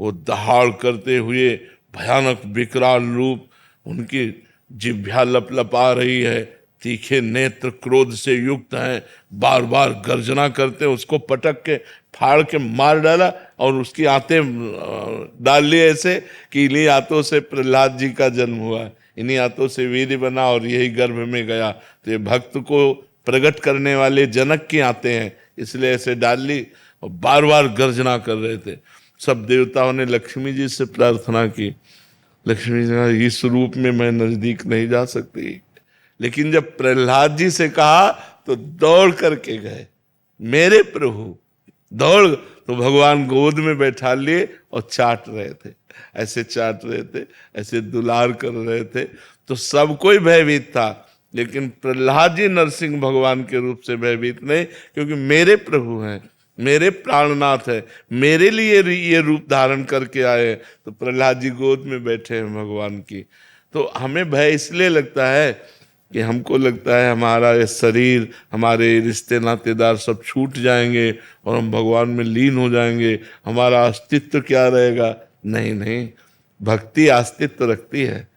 वो दहाड़ करते हुए भयानक विकराल रूप, उनकी जिह्वा लपलपा रही है, तीखे नेत्र क्रोध से युक्त हैं, बार बार गर्जना करते, उसको पटक के फाड़ के मार डाला और उसकी आंतें डाल ली ऐसे कि इन्हीं आंतों से प्रहलाद जी का जन्म हुआ, इन्हीं आंतों से वीर्य बना और यही गर्भ में गया। तो ये भक्त को प्रकट करने वाले जनक की आंतें हैं, इसलिए ऐसे डाल ली और बार बार गर्जना कर रहे थे। सब देवताओं ने लक्ष्मी जी से प्रार्थना की, लक्ष्मी जी ने इस रूप में मैं नजदीक नहीं जा सकती, लेकिन जब प्रहलाद जी से कहा तो दौड़ करके गए, मेरे प्रभु दौड़, तो भगवान गोद में बैठा लिए और चाट रहे थे, ऐसे चाट रहे थे, ऐसे दुलार कर रहे थे। तो सब कोई भयभीत था, लेकिन प्रहलाद जी नरसिंह भगवान के रूप से भयभीत नहीं, क्योंकि मेरे प्रभु हैं, मेरे प्राणनाथ है, मेरे लिए ये रूप धारण करके आए। तो प्रहलाद जी गोद में बैठे हैं भगवान की। तो हमें भय इसलिए लगता है कि हमको लगता है हमारा ये शरीर, हमारे रिश्ते नातेदार सब छूट जाएंगे और हम भगवान में लीन हो जाएंगे, हमारा अस्तित्व क्या रहेगा। नहीं नहीं, भक्ति अस्तित्व रखती है।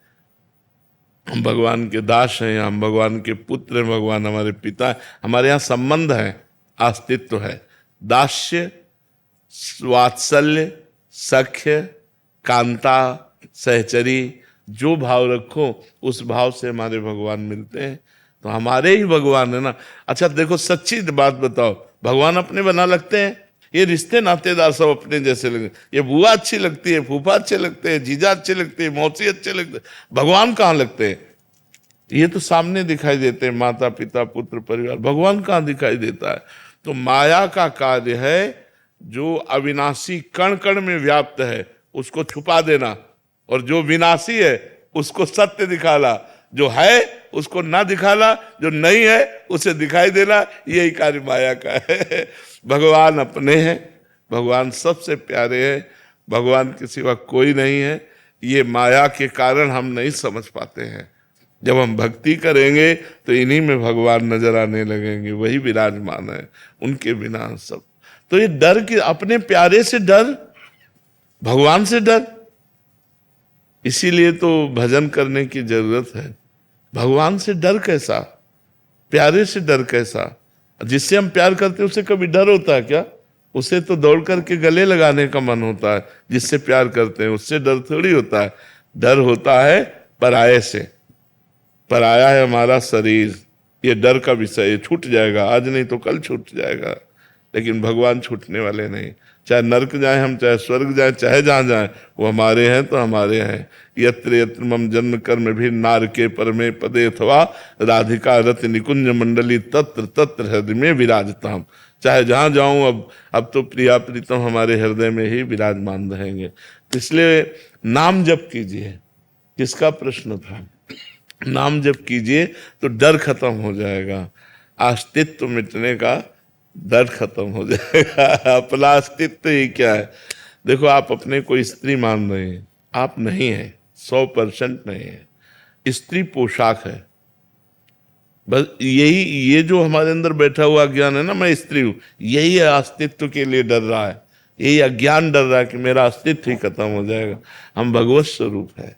हम भगवान के दास हैं, हम भगवान के पुत्र हैं, भगवान हमारे पिता हैं, हमारे यहाँ संबंध है, अस्तित्व है। दास्य, वात्सल्य, सख्य, कांता, सहचरी, जो भाव रखो उस भाव से हमारे भगवान मिलते हैं। तो हमारे ही भगवान है ना। अच्छा देखो, सच्ची बात बताओ, भगवान अपने बना लगते हैं? ये रिश्ते नातेदार सब अपने जैसे लगे। ये बुआ अच्छी लगती है, फूफा अच्छे लगते हैं, जीजा अच्छे लगते हैं, मौसी अच्छे लगते हैं, भगवान कहाँ लगते हैं? ये तो सामने दिखाई देते हैं, माता पिता पुत्र परिवार, भगवान कहाँ दिखाई देता है? तो माया का कार्य है जो अविनाशी कण कण में व्याप्त है उसको छुपा देना, और जो विनाशी है उसको सत्य दिखाना, जो है उसको ना दिखाना, जो नहीं है उसे दिखाई देना, यही कार्य माया का है। भगवान अपने हैं, भगवान सबसे प्यारे हैं, भगवान के सिवा कोई नहीं है। ये माया के कारण हम नहीं समझ पाते हैं। जब हम भक्ति करेंगे तो इन्हीं में भगवान नजर आने लगेंगे, वही विराजमान है, उनके बिना सब। तो ये डर कि अपने प्यारे से डर, भगवान से डर, इसीलिए तो भजन करने की जरूरत है। भगवान से डर कैसा, प्यारे से डर कैसा? जिससे हम प्यार करते हैं उसे कभी डर होता है क्या? उसे तो दौड़ करके गले लगाने का मन होता है। जिससे प्यार करते हैं उससे डर थोड़ी होता है। डर होता है पराये से। पराया है हमारा शरीर, ये डर का विषय, ये छूट जाएगा, आज नहीं तो कल छूट जाएगा। लेकिन भगवान छूटने वाले नहीं। चाहे नरक जाए हम, चाहे स्वर्ग जाए, चाहे जहां जाए, वो हमारे हैं तो हमारे हैं। यत्र यत्र मम जन्म कर्म भी नारके परमे पदे अथवा राधिका रति निकुंज मंडली तत्र तत्र हृदय में विराजताम। चाहे जहां जाऊं, अब तो प्रिया प्रीतम हमारे हृदय में ही विराजमान रहेंगे। तो इसलिए नाम जप कीजिए। किसका प्रश्न था? नाम जप कीजिए तो डर खत्म हो जाएगा, अस्तित्व मिटने का डर खत्म हो जाएगा। अपना अस्तित्व ही क्या है? देखो, आप अपने को स्त्री मान रहे हैं, आप नहीं है, 100% नहीं है। स्त्री पोशाक है, बस यही। ये जो हमारे अंदर बैठा हुआ ज्ञान है ना, मैं स्त्री हूं, यही अस्तित्व के लिए डर रहा है। यही अज्ञान डर रहा है कि मेरा अस्तित्व ही खत्म हो जाएगा। हम भगवत स्वरूप है,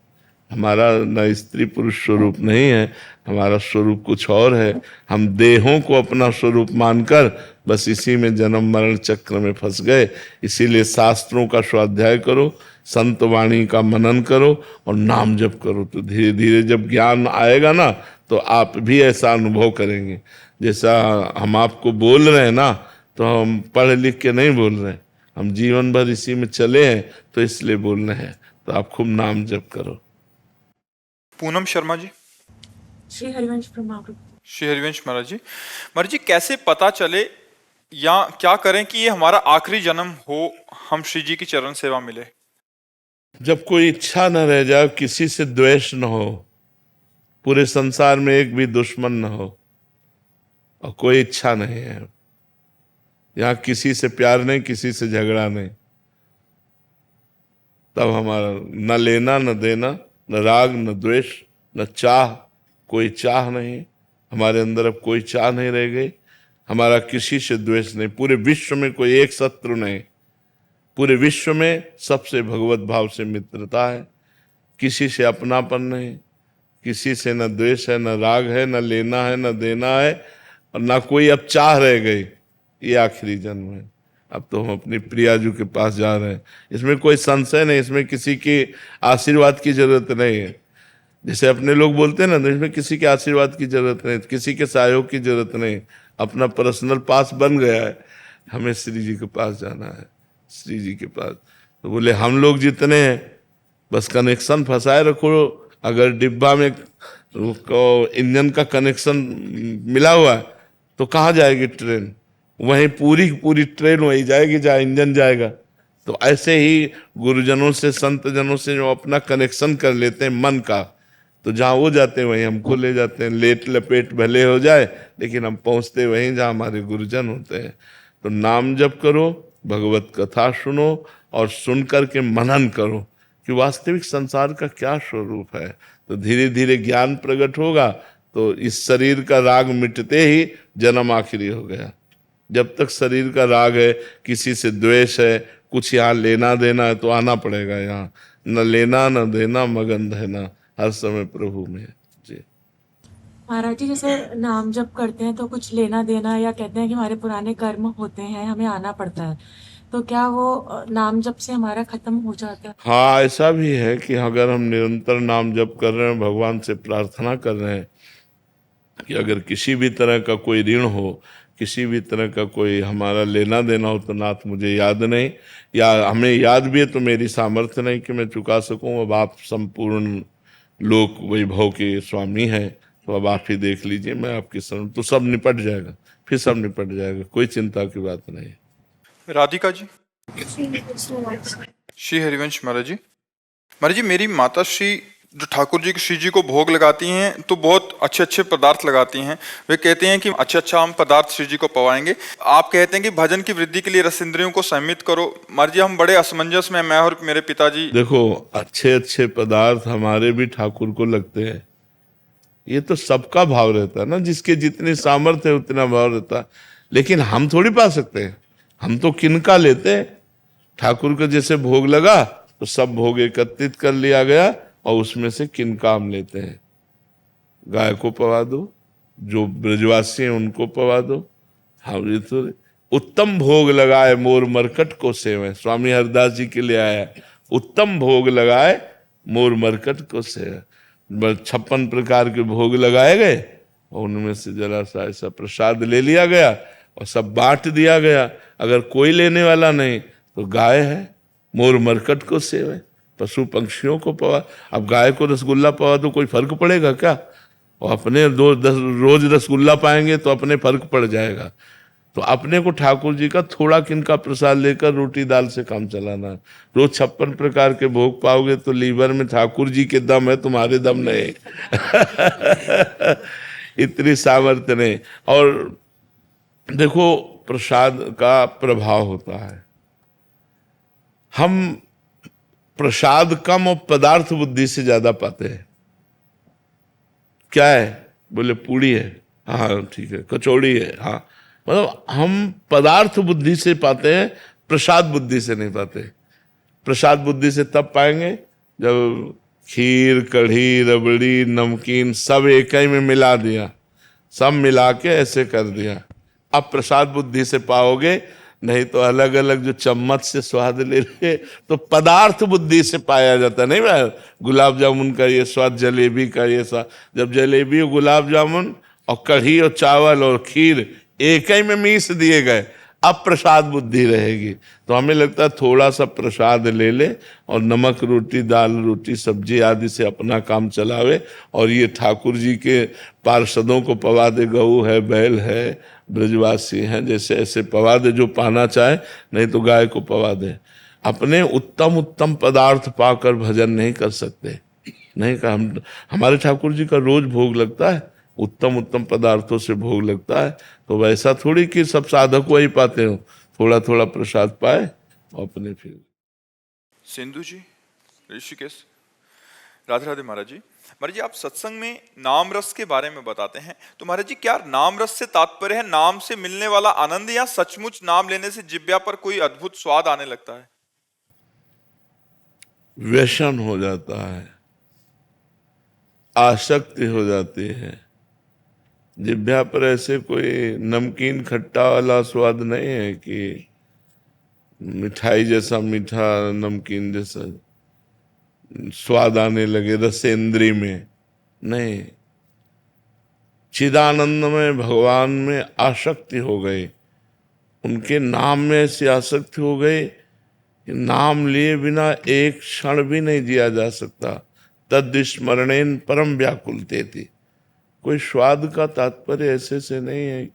हमारा न स्त्री पुरुष स्वरूप नहीं है, हमारा स्वरूप कुछ और है। हम देहों को अपना स्वरूप मानकर बस इसी में जन्म मरण चक्र में फंस गए। इसीलिए शास्त्रों का स्वाध्याय करो, संत वाणी का मनन करो और नाम जप करो। तो धीरे धीरे जब ज्ञान आएगा ना, तो आप भी ऐसा अनुभव करेंगे। जैसा हम आपको बोल रहे हैं ना, तो हम पढ़ लिख के नहीं बोल रहे हैं, हम जीवन भर इसी में चले हैं, तो इसलिए बोल रहे हैं। तो आप खूब नाम जप करो। पूनम शर्मा जी। श्री हरिवंश श्री हरिवंश महाराज जी, कैसे पता चले या क्या करें कि ये हमारा आखिरी जन्म हो, हम श्री जी की चरण सेवा मिले? जब कोई इच्छा न रह जाए, किसी से द्वेष न हो, पूरे संसार में एक भी दुश्मन न हो, और कोई इच्छा नहीं है, यहाँ किसी से प्यार नहीं, किसी से झगड़ा नहीं, तब हमारा न लेना न देना, न राग न द्वेष न चाह, कोई चाह नहीं हमारे अंदर। अब कोई चाह नहीं रह गई, हमारा किसी से द्वेष नहीं, पूरे विश्व में कोई एक शत्रु नहीं। पूरे विश्व में सबसे भगवत भाव से मित्रता है, किसी से अपनापन नहीं, किसी से न द्वेष है, न राग है, न लेना है, न देना है, और ना कोई अब चाह रह गई। ये आखिरी जन्म है, अब तो हम अपनी प्रियाजू के पास जा रहे हैं। इसमें कोई संशय नहीं, इसमें किसी के आशीर्वाद की जरूरत नहीं है। जैसे अपने लोग बोलते हैं ना, तो इसमें किसी के आशीर्वाद की जरूरत नहीं, किसी के सहयोग की जरूरत नहीं, अपना पर्सनल पास बन गया है। हमें श्री जी के पास जाना है, श्री जी के पास। तो बोले हम लोग जितने हैं बस कनेक्शन फंसाए रखो। अगर डिब्बा में इंजन का कनेक्शन मिला हुआ है तो कहाँ जाएगी ट्रेन? वहीं पूरी पूरी ट्रेन वहीं जाएगी जहाँ इंजन जाएगा। तो ऐसे ही गुरुजनों से, संत जनों से जो अपना कनेक्शन कर लेते हैं मन का, तो जहाँ वो जाते हैं वहीं हमको ले जाते हैं। लेट लपेट भले हो जाए लेकिन हम पहुँचते वहीं जहाँ हमारे गुरुजन होते हैं। तो नाम जप करो, भगवत कथा सुनो और सुन करके मनन करो कि वास्तविक संसार का क्या स्वरूप है। तो धीरे धीरे ज्ञान प्रकट होगा। तो इस शरीर का राग मिटते ही जन्म आखिरी हो गया। जब तक शरीर का राग है, किसी से द्वेष है, कुछ यहाँ लेना देना है, तो आना पड़ेगा यहाँ। न लेना न देना, मगन रहना, हर समय प्रभु में। जी महाराज जी, जैसे नाम जप करते हैं तो कुछ लेना देना, या कहते हैं कि हमारे पुराने कर्म होते हैं, हमें आना पड़ता है, तो क्या वो नाम जप से हमारा खत्म हो जाता है? हाँ, ऐसा भी है कि अगर हम निरंतर नाम जप कर रहे हैं, भगवान से प्रार्थना कर रहे हैं कि अगर किसी भी तरह का कोई ऋण हो, किसी भी तरह का कोई हमारा लेना देना हो, तो नाथ मुझे याद नहीं, या हमें याद भी है तो मेरी सामर्थ्य नहीं कि मैं चुका सकूं। अब आप संपूर्ण लोक वैभव के स्वामी हैं, तो अब आप ही देख लीजिए, मैं आपकी शरण। तो सब निपट जाएगा, फिर सब निपट जाएगा, कोई चिंता की बात नहीं। राधिका जी। श्री हरिवंश महाराज जी। महाराज जी, मेरी माता श्री जो ठाकुर जी श्री जी को भोग लगाती हैं तो बहुत अच्छे अच्छे पदार्थ लगाती हैं। वे कहते हैं कि अच्छा हम पदार्थ श्री जी को पवाएंगे। आप कहते हैं कि भजन की वृद्धि के लिए रस इंद्रियों को संयमित करो। महाराज जी, हम बड़े असमंजस में, मैं और मेरे पिताजी। देखो, अच्छे अच्छे पदार्थ हमारे भी ठाकुर को लगते हैं। ये तो सबका भाव रहता है ना, जिसके जितनी सामर्थ्य है उतना भाव रहता है। लेकिन हम थोड़ी पा सकते हैं, हम तो किनका लेते हैं। ठाकुर को जैसे भोग लगा तो सब भोग एकत्रित कर लिया गया, और उसमें से किनका हम लेते हैं। गाय को पवा दो, जो ब्रजवासी हैं उनको पवा दो। हम ये तो उत्तम भोग लगाए मोर मरकट को सेवे, स्वामी हरदास जी के लिए आया, उत्तम भोग लगाए मोर मरकट को सेवे। 56 प्रकार के भोग लगाए गए, और उनमें से जरा सा ऐसा प्रसाद ले लिया गया और सब बांट दिया गया। अगर कोई लेने वाला नहीं तो गाय है, मोर मरकट को सेवे, पशु पंक्षियों को पवा। अब गाय को रसगुल्ला पवा तो कोई फर्क पड़ेगा क्या? और अपने रोज रसगुल्ला पाएंगे तो अपने फर्क पड़ जाएगा। तो अपने को ठाकुर जी का थोड़ा किनका प्रसाद लेकर रोटी दाल से काम चलाना। रोज 56 प्रकार के भोग पाओगे तो लीवर में ठाकुर जी के दम है, तुम्हारे दम नहीं। इतनी सामर्थ्य नहीं। और देखो, प्रसाद का प्रभाव होता है। हम प्रसाद कम और पदार्थ बुद्धि से ज्यादा पाते हैं। क्या है? बोले पूड़ी है, हाँ ठीक है, कचौड़ी है, हाँ। मतलब हम पदार्थ बुद्धि से पाते हैं, प्रसाद बुद्धि से नहीं पाते। प्रसाद बुद्धि से तब पाएंगे जब खीर, कढ़ी, रबड़ी, नमकीन सब एक ही में मिला दिया, सब मिला के ऐसे कर दिया। अब प्रसाद बुद्धि से पाओगे, नहीं तो अलग अलग जो चम्मच से स्वाद ले ले तो पदार्थ बुद्धि से पाया जाता। नहीं भाई, गुलाब जामुन का ये स्वाद, जलेबी का ये स्वाद, जब जलेबी और गुलाब जामुन और कढ़ी और चावल और खीर एक ही में मीस दिए गए, अब प्रसाद बुद्धि रहेगी। तो हमें लगता है थोड़ा सा प्रसाद ले ले और नमक रोटी, दाल रोटी, सब्जी आदि से अपना काम चलावे, और ये ठाकुर जी के पार्षदों को पवा दे। गऊ है, बैल है, ब्रजवासी हैं, जैसे ऐसे पवा दे जो पाना चाहे, नहीं तो गाय को पवा दे। अपने उत्तम उत्तम पदार्थ पाकर भजन नहीं कर सकते। नहीं का हमारे ठाकुर जी का रोज भोग लगता है, उत्तम उत्तम पदार्थों से भोग लगता है। तो वैसा थोड़ी कि सब साधक वही पाते हो, थोड़ा थोड़ा प्रसाद पाए और अपने फिर। सिंधु जी, ऋषिकेश। राधे राधे महाराज जी। महाराज जी, आप सत्संग में नाम रस के बारे में बताते हैं, तो महाराज जी क्या नाम रस से तात्पर्य है नाम से मिलने वाला आनंद, या सचमुच नाम लेने से जिब्या पर कोई अद्भुत स्वाद आने लगता है? व्यसन हो जाता है, आसक्ति हो जाती है। जिह्वा पर ऐसे कोई नमकीन खट्टा वाला स्वाद नहीं है कि मिठाई जैसा मीठा, नमकीन जैसा स्वाद आने लगे रसेंद्री में, नहीं। चिदानंद में भगवान में आसक्ति हो गई, उनके नाम में ऐसी आसक्ति हो गई कि नाम लिए बिना एक क्षण भी नहीं जिया जा सकता। तद स्मरणेन परम व्याकुलते थी। कोई स्वाद का तात्पर्य ऐसे से नहीं है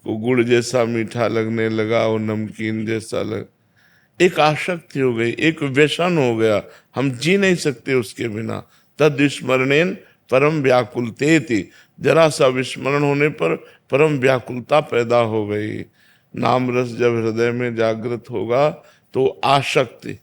को गुड़ जैसा मीठा लगने लगा, वो नमकीन जैसा लग, एक आसक्ति हो गई, एक व्यसन हो गया, हम जी नहीं सकते उसके बिना। तद स्मरणेन परम व्याकुलते थी, जरा सा विस्मरण होने पर परम व्याकुलता पैदा हो गई। नाम रस जब हृदय में जागृत होगा तो आसक्ति,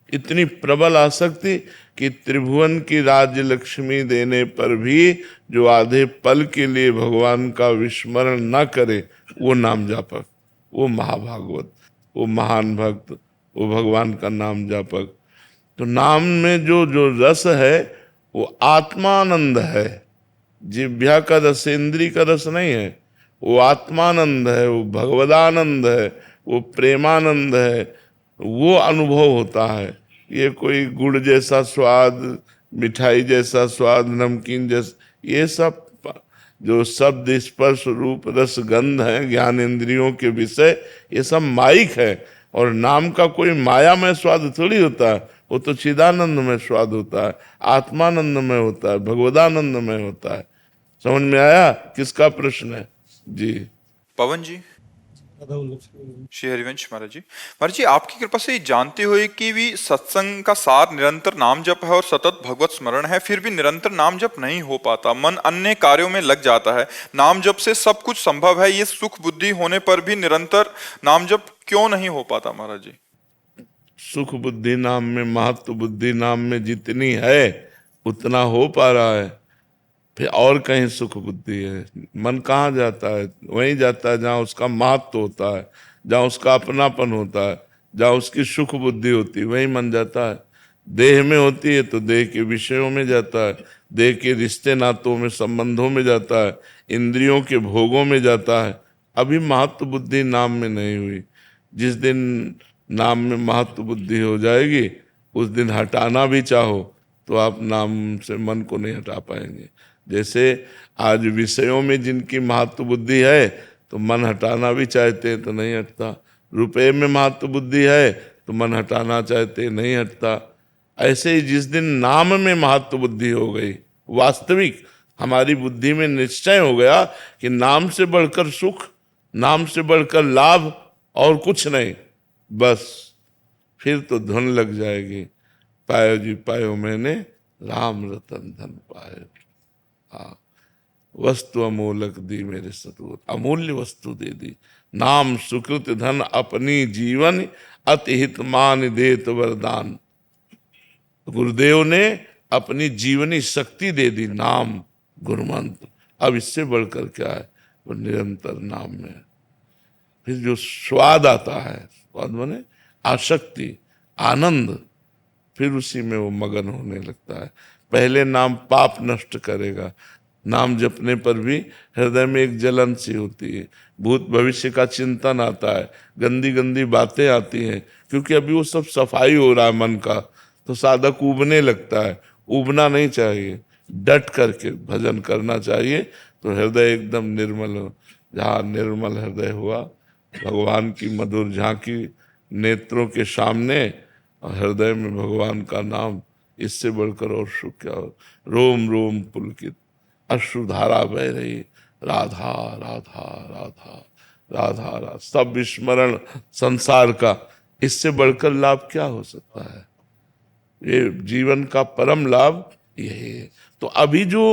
इतनी प्रबल आसक्ति कि त्रिभुवन की राज्य लक्ष्मी देने पर भी जो आधे पल के लिए भगवान का विस्मरण न करे, वो नाम जापक, वो महाभागवत, वो महान भक्त, वो भगवान का नाम जापक। तो नाम में जो जो रस है वो आत्मानंद है, जिह्वा का रस इंद्री का रस नहीं है, वो आत्मानंद है, वो भगवदानंद है, वो प्रेमानंद है, वो अनुभव होता है। ये कोई गुड़ जैसा स्वाद, मिठाई जैसा स्वाद, नमकीन जैसा, ये सब जो शब्द स्पर्श रूप रस गंध है ज्ञान इंद्रियों के विषय, ये सब माइक है। और नाम का कोई माया में स्वाद थोड़ी होता है, वो तो चिदानंद में स्वाद होता है, आत्मानंद में होता है, भगवदानंद में होता है। समझ में आया किसका प्रश्न है? जी पवन जी। श्री हरिवंश महाराज जी। महाराज जी, आपकी कृपा से ये जानते हुए कि भी सत्संग का सार निरंतर नाम जप है और सतत भगवत स्मरण है, फिर भी निरंतर नाम जप नहीं हो पाता, मन अन्य कार्यों में लग जाता है। नाम जप से सब कुछ संभव है, ये सुख बुद्धि होने पर भी निरंतर नाम जप क्यों नहीं हो पाता महाराज जी? सुख बुद्धि नाम में, महत्व बुद्धि नाम में जितनी है उतना हो पा रहा है, फिर और कहीं सुख बुद्धि है। मन कहाँ जाता है? वहीं जाता है जहाँ उसका महत्व होता है, जहाँ उसका अपनापन होता है, जहाँ उसकी सुख बुद्धि होती है, वहीं मन जाता है। देह में होती है तो देह के विषयों में जाता है, देह के रिश्ते नातों में, संबंधों में जाता है, इंद्रियों के भोगों में जाता है। अभी महत्व बुद्धि नाम में नहीं हुई। जिस दिन नाम में महत्व बुद्धि हो जाएगी, उस दिन हटाना भी चाहो तो आप नाम से मन को नहीं हटा पाएंगे। जैसे आज विषयों में जिनकी महत्व बुद्धि है तो मन हटाना भी चाहते हैं तो नहीं हटता, रुपए में महत्व बुद्धि है तो मन हटाना चाहते नहीं हटता। ऐसे ही जिस दिन नाम में महत्व बुद्धि हो गई, वास्तविक हमारी बुद्धि में निश्चय हो गया कि नाम से बढ़कर सुख, नाम से बढ़कर लाभ और कुछ नहीं, बस फिर तो धन लग जाएगी। पायो जी पायो मैंने राम रतन धन पायो। हाँ, वस्तु अमूलक दी मेरे सतगुरु, अमूल्य वस्तु दे दी। नाम सुकृत धन अपनी जीवन, अतिहित मान देत वरदान। गुरुदेव ने अपनी जीवनी शक्ति दे दी, नाम गुरुमंत्र। अब इससे बढ़कर क्या है? वो निरंतर नाम में फिर जो स्वाद आता है, स्वाद माने आसक्ति, आनंद, फिर उसी में वो मगन होने लगता है। पहले नाम पाप नष्ट करेगा, नाम जपने पर भी हृदय में एक जलन सी होती है, भूत भविष्य का चिंतन आता है, गंदी गंदी बातें आती हैं, क्योंकि अभी वो सब सफाई हो रहा है मन का, तो साधक उबने लगता है। उबना नहीं चाहिए, डट करके भजन करना चाहिए, तो हृदय एकदम निर्मल हो। जहाँ निर्मल हृदय हुआ, भगवान की मधुर झांकी नेत्रों के सामने, और हृदय में भगवान का नाम, इससे बढ़कर और सुख क्या हो? रोम रोम पुलकित अश्रुधारा बह रही, राधा राधा राधा राधा राधा, सब विस्मरण संसार का, इससे बढ़कर लाभ क्या हो सकता है? ये जीवन का परम लाभ यही है। तो अभी जो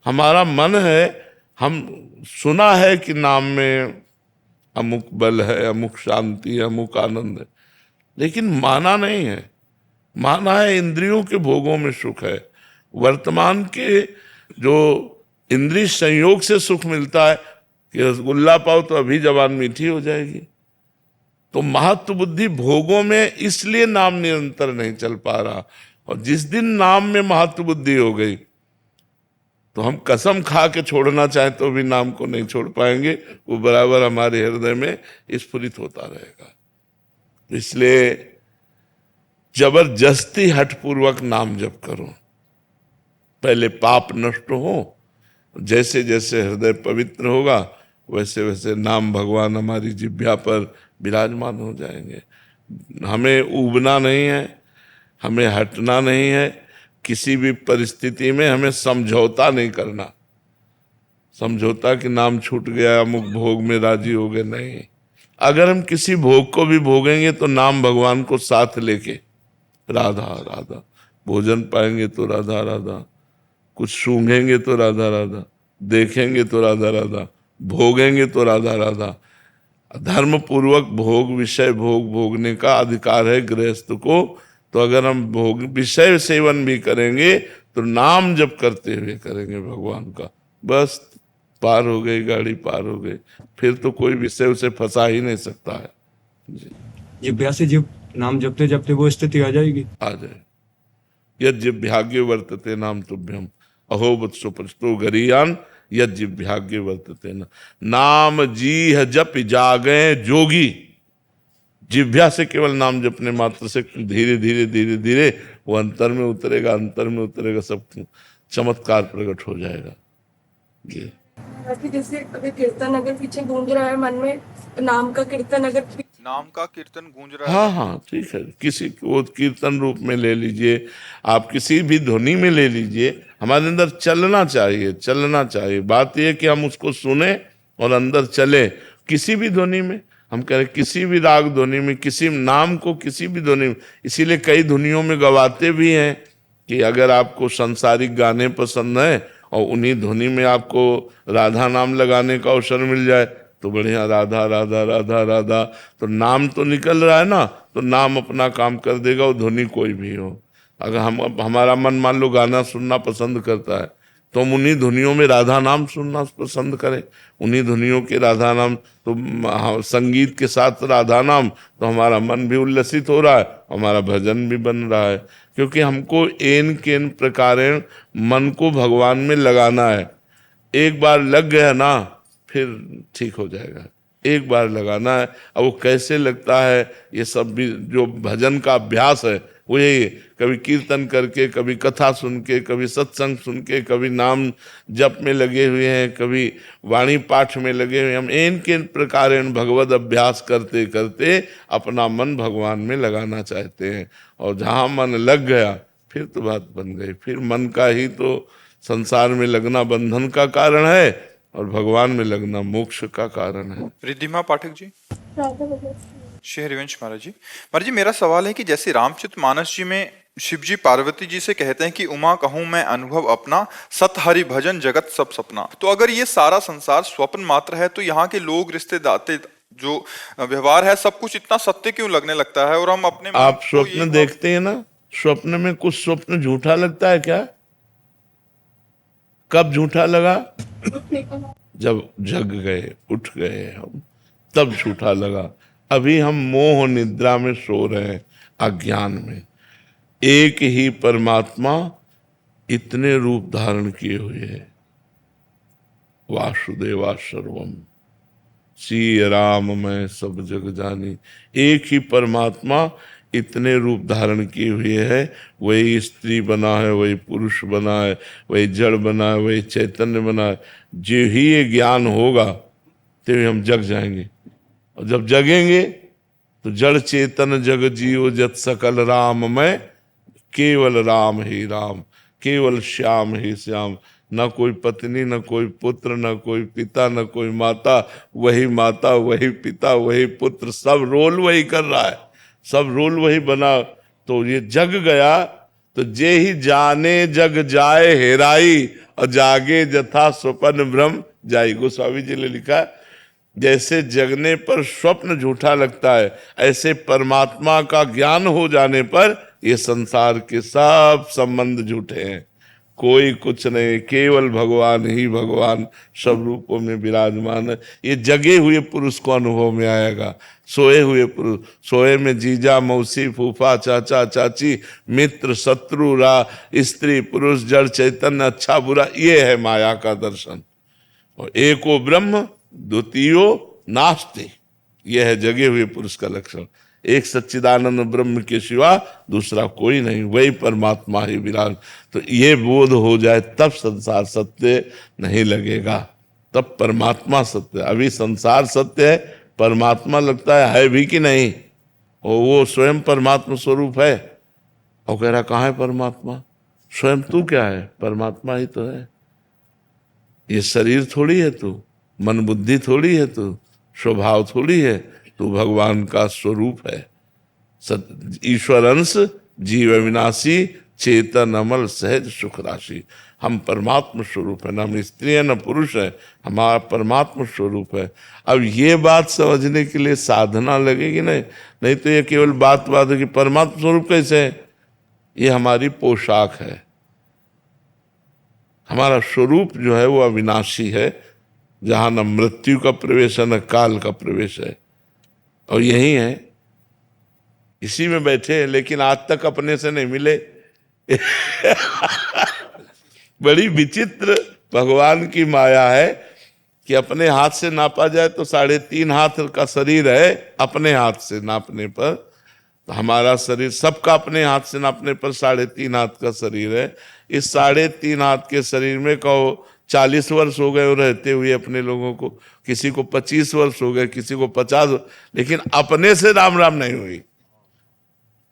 हमारा मन है, हम सुना है कि नाम में अमुक बल है, अमुक शांति है, अमुक आनंद है, लेकिन माना नहीं है। माना है इंद्रियों के भोगों में सुख है, वर्तमान के जो इंद्रिय संयोग से सुख मिलता है कि रसगुल्ला पाओ तो अभी जबान मीठी हो जाएगी। तो महत्व बुद्धि भोगों में, इसलिए नाम निरंतर नहीं चल पा रहा। और जिस दिन नाम में महत्व बुद्धि हो गई तो हम कसम खा के छोड़ना चाहें तो भी नाम को नहीं छोड़ पाएंगे, वो बराबर हमारे हृदय में स्फुरित होता रहेगा। इसलिए जबरदस्ती हठपूर्वक नाम जप करो, पहले पाप नष्ट हो, जैसे जैसे हृदय पवित्र होगा वैसे वैसे नाम भगवान हमारी जिह्वा पर विराजमान हो जाएंगे। हमें ऊबना नहीं है, हमें हटना नहीं है, किसी भी परिस्थिति में हमें समझौता नहीं करना। समझौता कि नाम छूट गया, अमुक भोग में राजी हो गए, नहीं। अगर हम किसी भोग को भी भोगेंगे तो नाम भगवान को साथ लेके, राधा राधा, भोजन पाएंगे तो राधा राधा, कुछ सूंघेंगे तो राधा राधा, देखेंगे तो राधा राधा, भोगेंगे तो राधा राधा। धर्म पूर्वक भोग विषय भोग भोगने का अधिकार है गृहस्थ को। तो अगर हम भोग विषय सेवन भी करेंगे तो नाम जप करते हुए करेंगे भगवान का, बस पार हो गई गाड़ी, पार हो गई। फिर तो कोई विषय उसे फंसा ही नहीं सकता है। जिह्वा से जब नाम जपते जपते वो स्थिति आ जाएगी, आ जाए। यज्जिभ्याग्य वर्तते नाम तुभ्यम अहो वत्सो प्रस्तो गरीयान यज्जिभ्याग्य वर्तते न। नाम जीह जप जागे जोगी। जिह्वा से केवल नाम जपने मात्र से धीरे धीरे धीरे धीरे वो अंतर में उतरेगा, अंतर में उतरेगा, सब चमत्कार प्रकट हो जाएगा। जी कि जैसे अगर कीर्तन अगर पीछे गूंज रहा है मन में, नाम का कीर्तन अगर नाम का कीर्तन गूंज रहा है। हाँ हाँ ठीक है, किसी को कीर्तन रूप में ले लीजिए, आप किसी भी ध्वनि में ले लीजिए, हमारे अंदर चलना चाहिए, चलना चाहिए। बात यह कि हम उसको सुने और अंदर चले। किसी भी ध्वनि में हम कह रहे, किसी भी राग ध्वनि में, किसी नाम को किसी भी ध्वनि में, इसीलिए कई ध्वनियों में गवाते भी हैं कि अगर आपको सांसारिक गाने पसंद है और उन्हीं ध्वनि में आपको राधा नाम लगाने का अवसर मिल जाए तो बढ़िया, राधा राधा राधा राधा, तो नाम तो निकल रहा है ना, तो नाम अपना काम कर देगा, वो ध्वनि कोई भी हो। अगर हमारा मन मान लो गाना सुनना पसंद करता है तो हम उन्हीं ध्वनियों में राधा नाम सुनना पसंद करें, उन्हीं ध्वनियों के राधा नाम, तो संगीत के साथ राधा नाम, तो हमारा मन भी उल्लसित हो रहा है, हमारा भजन भी बन रहा है। क्योंकि हमको एन केन प्रकारेण मन को भगवान में लगाना है। एक बार लग गया ना फिर ठीक हो जाएगा, एक बार लगाना है। अब वो कैसे लगता है, ये सब भी जो भजन का अभ्यास है वो यही, कभी कीर्तन करके, कभी कथा सुन के, कभी सत्संग सुन के, कभी नाम जप में लगे हुए हैं, कभी वाणी पाठ में लगे हुए हैं। हम इन किन प्रकार भगवत अभ्यास करते करते अपना मन भगवान में लगाना चाहते हैं। और जहाँ मन लग गया फिर तो बात बन गई। फिर मन का ही तो संसार में लगना बंधन का कारण है और भगवान में लगना मोक्ष का कारण है। रिद्धिमा पाठक जी। श्री हरिवंश महाराज जी। महाराज जी, मेरा सवाल है कि जैसे रामचरितमानस जी में शिव जी पार्वती जी से कहते हैं कि उमा कहूं मैं अनुभव अपना, सत हरि भजन जगत सब सपना, तो अगर ये सारा संसार स्वप्न मात्र है तो यहाँ के लोग, रिश्ते दाते, जो व्यवहार है, सब कुछ इतना सत्य क्यों लगने लगता है? और हम अपने आप स्वप्न देखते हैं ना, स्वप्न में कुछ स्वप्न झूठा लगता है क्या? कब झूठा लगा? जब जग गए, उठ गए हम, तब झूठा लगा। अभी हम मोह निद्रा में सो रहे हैं, अज्ञान में। एक ही परमात्मा इतने रूप धारण किए हुए हैं। वासुदेवा सर्वम, श्री राम मैं सब जग जानी। एक ही परमात्मा इतने रूप धारण किए हुए है। वही स्त्री बना है, वही पुरुष बना है, वही जड़ बना है, वही चैतन्य बना है। जो ही ये ज्ञान होगा तभी हम जग जाएंगे। और जब जगेंगे तो जड़ चेतन जग जीव जत सकल राम में, केवल राम ही राम, केवल श्याम ही श्याम। न कोई पत्नी, न कोई पुत्र, न कोई पिता, न कोई माता, वही माता, वही पिता, वही पुत्र, सब रोल वही कर रहा है, सब रोल वही बना। तो ये जग गया तो जे ही जाने जग जाए हेराई, और जागे जथा स्वप्न भ्रम जाई। गोस्वामी जी ने लिखा, जैसे जगने पर स्वप्न झूठा लगता है, ऐसे परमात्मा का ज्ञान हो जाने पर ये संसार के सब संबंध झूठे हैं। कोई कुछ नहीं, केवल भगवान ही भगवान सब रूपों में विराजमान है। ये जगे हुए पुरुष को अनुभव में आएगा। सोए हुए पुरुष, सोए में जीजा मौसी फूफा चाचा चाची मित्र शत्रु स्त्री पुरुष जड़ चैतन्य अच्छा बुरा, ये है माया का दर्शन। और एको ब्रह्म द्वितीयो नास्ति, यह है जगे हुए पुरुष का लक्षण। एक सच्चिदानंद ब्रह्म के सिवा दूसरा कोई नहीं, वही परमात्मा ही विराज। तो ये बोध हो जाए तब संसार सत्य नहीं लगेगा, तब परमात्मा सत्य। अभी संसार सत्य है, परमात्मा लगता है भी कि नहीं। और वो स्वयं परमात्मा स्वरूप है। और कह रहा कहाँ है परमात्मा? स्वयं तू क्या है? परमात्मा ही तो है। ये शरीर थोड़ी है तू, मन बुद्धि थोड़ी है तू, स्वभाव थोड़ी है तू, भगवान का स्वरूप है। ईश्वर अंश जीव अविनाशी चेतन अमल सहज सुख राशि। हम परमात्मा स्वरूप है, न हम स्त्री है न पुरुष है, हमारा परमात्मा स्वरूप है। अब ये बात समझने के लिए साधना लगेगी नहीं तो ये केवल बात है कि परमात्मा स्वरूप कैसे है। ये हमारी पोशाक है। हमारा स्वरूप जो है वो अविनाशी है, जहां न मृत्यु का प्रवेश है न काल का प्रवेश है। और यही है, इसी में बैठे हैं, लेकिन आज तक अपने से नहीं मिले। बड़ी विचित्र भगवान की माया है कि अपने हाथ से नापा जाए तो 3.5 हाथ का शरीर है, अपने हाथ से नापने पर। तो हमारा शरीर सबका अपने हाथ से नापने पर 3.5 हाथ का शरीर है। इस 3.5 हाथ के शरीर में कहो 40 वर्ष हो गए रहते हुए अपने लोगों को, किसी को 25 वर्ष हो गए, किसी को 50, लेकिन अपने से राम राम नहीं हुई,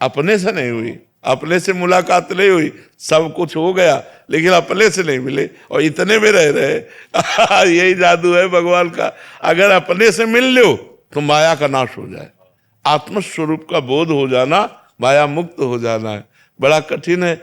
अपने से नहीं हुई, अपने से मुलाकात नहीं हुई। सब कुछ हो गया लेकिन अपने से नहीं मिले और इतने में रह रहे। यही जादू है भगवान का। अगर अपने से मिल लो तो माया का नाश हो जाए। आत्मस्वरूप का बोध हो जाना, माया मुक्त हो जाना है। बड़ा कठिन है,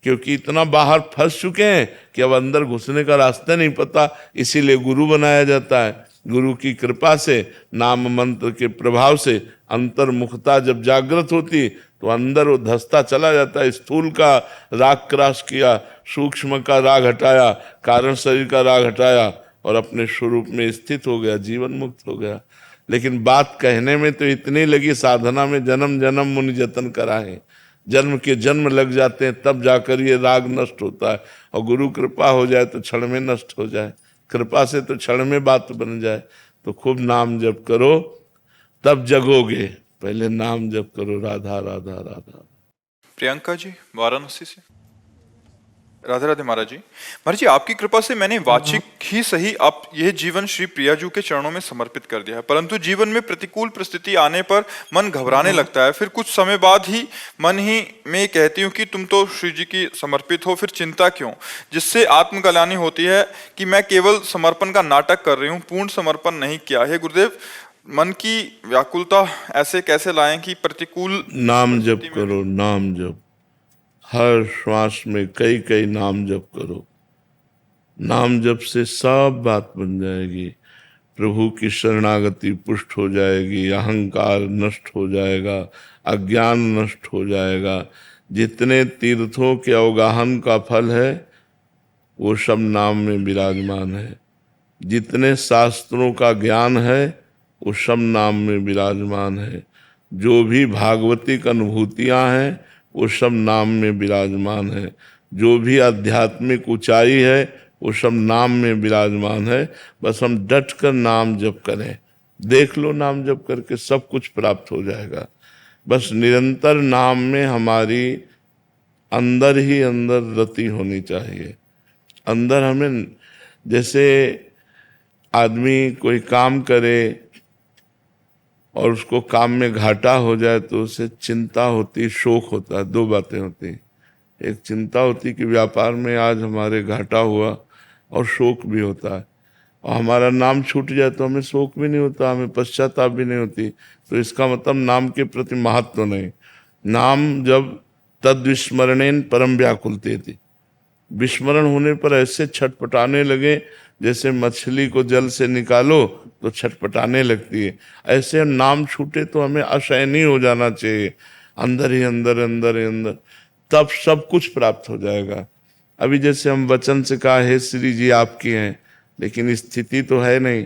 क्योंकि इतना बाहर फंस चुके हैं कि अब अंदर घुसने का रास्ता नहीं पता। इसीलिए गुरु बनाया जाता है। गुरु की कृपा से, नाम मंत्र के प्रभाव से अंतर्मुखता जब जागृत होती तो अंदर वो धसता चला जाता है। स्थूल का राग क्रास किया, सूक्ष्म का राग हटाया, कारण शरीर का राग हटाया और अपने स्वरूप में स्थित हो गया, जीवन मुक्त हो गया। लेकिन बात कहने में तो इतनी लगी, साधना में जन्म जन्म मुनि जतन कराए, जन्म के जन्म लग जाते हैं, तब जाकर ये राग नष्ट होता है। और गुरु कृपा हो जाए तो क्षण में नष्ट हो जाए, कृपा से तो क्षण में बात बन जाए। तो खूब नाम जप करो तब जगोगे। पहले नाम जप करो, राधा राधा राधा। प्रियंका जी वाराणसी से। राधे राधे महाराज जी। महाराज जी, आपकी कृपा से मैंने वाचिक ही सही आप यह जीवन श्री प्रियाजू के चरणों में समर्पित कर दिया है, परंतु जीवन में प्रतिकूल परिस्थिति आने पर मन घबराने लगता है। फिर कुछ समय बाद ही मन ही में कहती हूँ कि तुम तो श्री जी की समर्पित हो, फिर चिंता क्यों, जिससे आत्मकल्याणी होती है कि मैं केवल समर्पण का नाटक कर रही हूँ, पूर्ण समर्पण नहीं किया है। गुरुदेव, मन की व्याकुलता ऐसे कैसे लाएं कि प्रतिकूल नाम जप करो, नाम जप। हर श्वास में कई कई नाम जप करो। नाम जप से सब बात बन जाएगी। प्रभु की शरणागति पुष्ट हो जाएगी, अहंकार नष्ट हो जाएगा, अज्ञान नष्ट हो जाएगा। जितने तीर्थों के अवगाहन का फल है वो सब नाम में विराजमान है। जितने शास्त्रों का ज्ञान है वो सब नाम में विराजमान है। जो भी भागवतिक अनुभूतियां हैं वो सब नाम में विराजमान है। जो भी आध्यात्मिक ऊंचाई है वो सब नाम में विराजमान है। बस हम डट कर नाम जप करें। देख लो, नाम जप करके सब कुछ प्राप्त हो जाएगा। बस निरंतर नाम में हमारी अंदर ही अंदर रति होनी चाहिए। अंदर हमें, जैसे आदमी कोई काम करे और उसको काम में घाटा हो जाए तो उसे चिंता होती, शोक होता है। दो बातें होती, एक चिंता होती कि व्यापार में आज हमारे घाटा हुआ, और शोक भी होता है। और हमारा नाम छूट जाए तो हमें शोक भी नहीं होता, हमें पश्चाताप भी नहीं होती। तो इसका मतलब नाम के प्रति महत्व नहीं। नाम जब तद्विस्मरणेन परम व्याकुलते थी, विस्मरण होने पर ऐसे छटपटाने लगे जैसे मछली को जल से निकालो तो छटपटाने लगती है। ऐसे नाम छूटे तो हमें अशयनी हो जाना चाहिए, अंदर ही अंदर, अंदर ही अंदर, तब सब कुछ प्राप्त हो जाएगा। अभी जैसे हम वचन से कहा हे श्री जी आपकी हैं, लेकिन स्थिति तो है नहीं,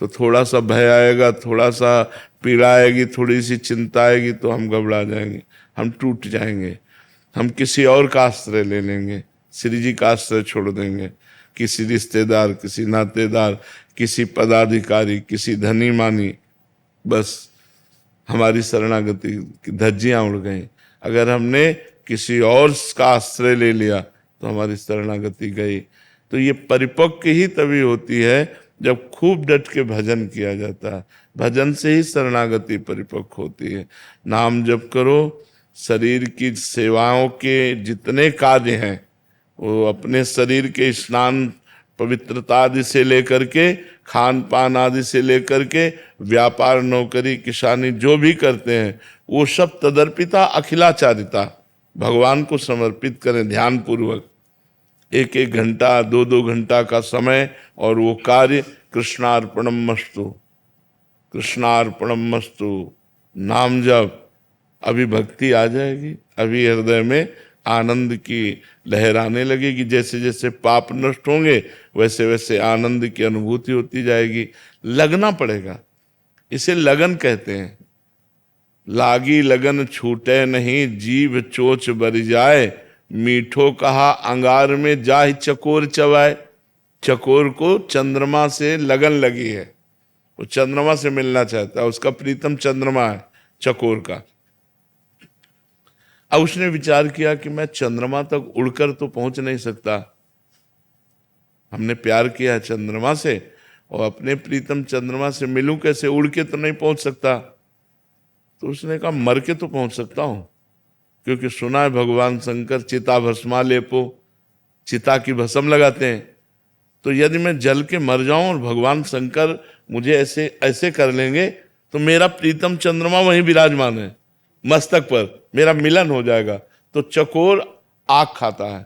तो थोड़ा सा भय आएगा, थोड़ा सा पीड़ा आएगी, थोड़ी सी चिंता आएगी तो हम घबरा जाएंगे, हम टूट जाएंगे, हम किसी और का आश्रय ले लेंगे, श्री जी का आश्रय छोड़ देंगे। किसी रिश्तेदार, किसी नातेदार, किसी पदाधिकारी, किसी धनी मानी, बस हमारी शरणागति की धज्जियां उड़ गई। अगर हमने किसी और का आश्रय ले लिया तो हमारी शरणागति गई। तो ये परिपक्व ही तभी होती है जब खूब डट के भजन किया जाता है। भजन से ही शरणागति परिपक्व होती है। नाम जप करो, शरीर की सेवाओं के जितने कार्य हैं वो अपने शरीर के स्नान पवित्रता आदि से लेकर के, खान पान आदि से लेकर के, व्यापार नौकरी किसानी जो भी करते हैं वो सब तदर्पिता अखिलाचारिता भगवान को समर्पित करें ध्यान पूर्वक। एक एक घंटा, दो दो घंटा का समय और वो कार्य कृष्णार्पणम मस्तु, कृष्णार्पणम मस्तु। नाम जप, अभी भक्ति आ जाएगी, अभी हृदय में आनंद की लहर आने लगेगी। जैसे जैसे पाप नष्ट होंगे वैसे वैसे आनंद की अनुभूति होती जाएगी। लगना पड़ेगा, इसे लगन कहते हैं। लागी लगन छूटे नहीं, जीव चोच बर जाए, मीठो कहा अंगार में जाहि चकोर चबाए। चकोर को चंद्रमा से लगन लगी है, वो चंद्रमा से मिलना चाहता है, उसका प्रीतम चंद्रमा है चकोर का। अब उसने विचार किया कि मैं चंद्रमा तक उड़कर तो पहुंच नहीं सकता, हमने प्यार किया है चंद्रमा से और अपने प्रीतम चंद्रमा से मिलूं कैसे, उड़ के तो नहीं पहुंच सकता। तो उसने कहा मर के तो पहुंच सकता हूं, क्योंकि सुना है भगवान शंकर चिता भस्मा लेपो, चिता की भस्म लगाते हैं। तो यदि मैं जल के मर जाऊं और भगवान शंकर मुझे ऐसे ऐसे कर लेंगे तो मेरा प्रीतम चंद्रमा वहीं विराजमान है, मस्तक पर मेरा मिलन हो जाएगा। तो चकोर आग खाता है,